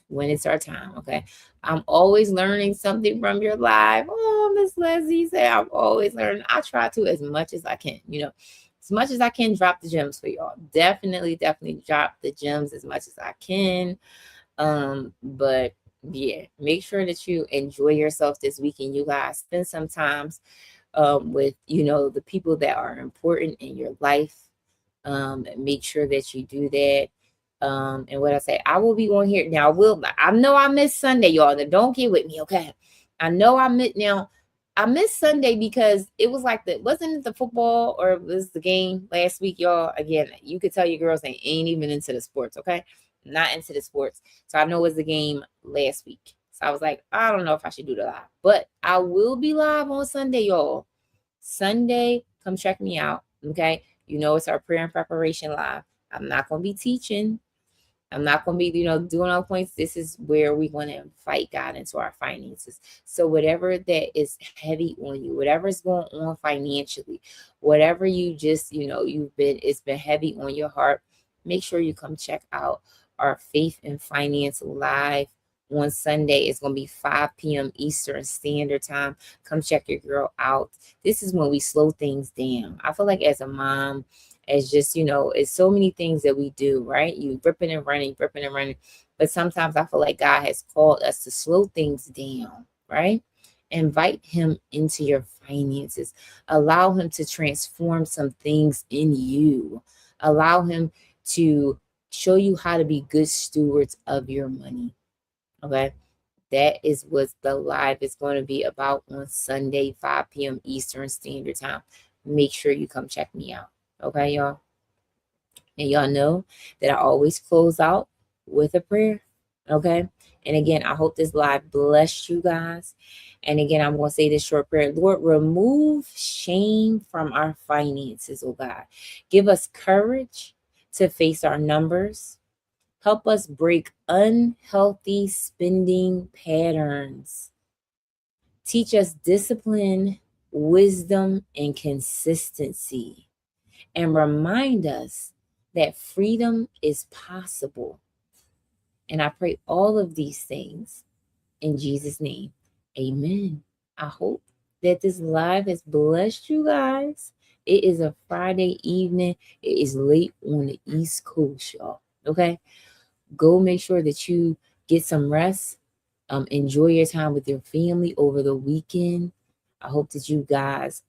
S1: when it's our time. Okay, I'm always learning something from your live. Oh, Miss Leslie said I'm always learning. I try to as much as I can. As much as I can, drop the gems for y'all. Definitely drop the gems as much as I can. But yeah, make sure that you enjoy yourself this weekend, you guys. Spend some time with the people that are important in your life. Make sure that you do that. And what I say, I will be on here now. I know I missed Sunday, y'all. Don't get with me, okay? I know I missed Sunday because it was like wasn't it the football or was the game last week, y'all? Again, you could tell your girls they ain't even into the sports, okay? Not into the sports. So I know it was the game last week. So I was like, I don't know if I should do the live, but I will be live on Sunday, y'all. Sunday, come check me out, okay? It's our prayer and preparation live. I'm not going to be teaching. I'm not going to be, doing all points. This is where we want to invite God into our finances. So whatever that is heavy on you, whatever is going on financially, whatever you just, it's been heavy on your heart, make sure you come check out our Faith and Finance live on Sunday. It's going to be 5 p.m. Eastern Standard Time. Come check your girl out. This is when we slow things down. I feel like as a mom, as just, it's so many things that we do, right? You ripping and running. But sometimes I feel like God has called us to slow things down, right? Invite him into your finances. Allow him to transform some things in you. Allow him to show you how to be good stewards of your money. Okay. That is what the live is going to be about on Sunday, 5 p.m. Eastern Standard Time. Make sure you come check me out. Okay, y'all? And y'all know that I always close out with a prayer. Okay? And again, I hope this live blessed you guys. And again, I'm going to say this short prayer. Lord, remove shame from our finances, oh God. Give us courage to face our numbers. Help us break unhealthy spending patterns. Teach us discipline, wisdom, and consistency. And remind us that freedom is possible. And I pray all of these things in Jesus' name. Amen. I hope that this live has blessed you guys. It is a Friday evening. It is late on the East Coast, y'all. Okay. Go make sure that you get some rest. Enjoy your time with your family over the weekend. I hope that you guys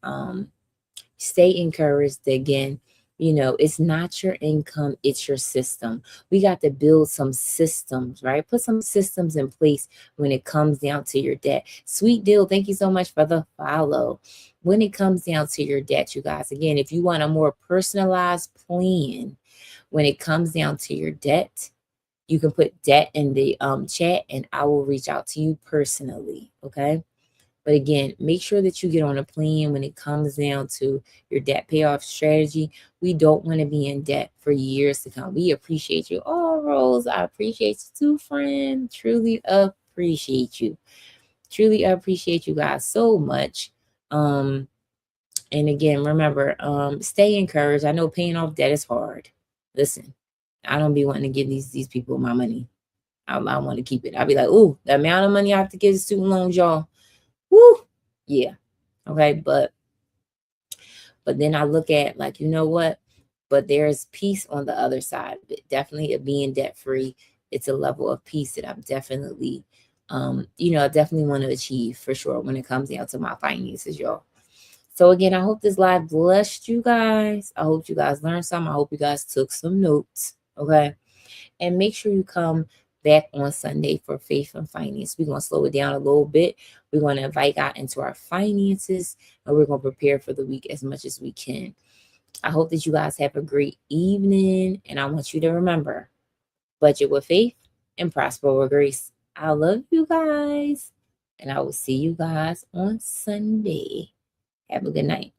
S1: stay encouraged. Again, it's not your income, it's your system. We got to build some systems, right? Put some systems in place when it comes down to your debt. Sweet deal, thank you so much for the follow. When it comes down to your debt, you guys, again, if you want a more personalized plan when it comes down to your debt, you can put debt in the chat and I will reach out to you personally. Okay. But again, make sure that you get on a plan when it comes down to your debt payoff strategy. We don't want to be in debt for years to come. We appreciate you. Oh, Rose, I appreciate you too, friend. Truly appreciate you. Truly appreciate you guys so much. And again, remember, stay encouraged. I know paying off debt is hard. Listen, I don't be wanting to give these people my money. I want to keep it. I'll be like, ooh, the amount of money I have to give to student loans, y'all. Woo, yeah. Okay, but then I look at, like, you know what? But there's peace on the other side. But definitely of being debt free, it's a level of peace that I'm definitely, I definitely want to achieve for sure when it comes down to my finances, y'all. So again, I hope this live blessed you guys. I hope you guys learned something. I hope you guys took some notes. Okay. And make sure you come back on Sunday for Faith and Finance. We're going to slow it down a little bit. We're going to invite God into our finances, and we're going to prepare for the week as much as we can. I hope that you guys have a great evening. And I want you to remember, budget with faith and prosper with grace. I love you guys. And I will see you guys on Sunday. Have a good night.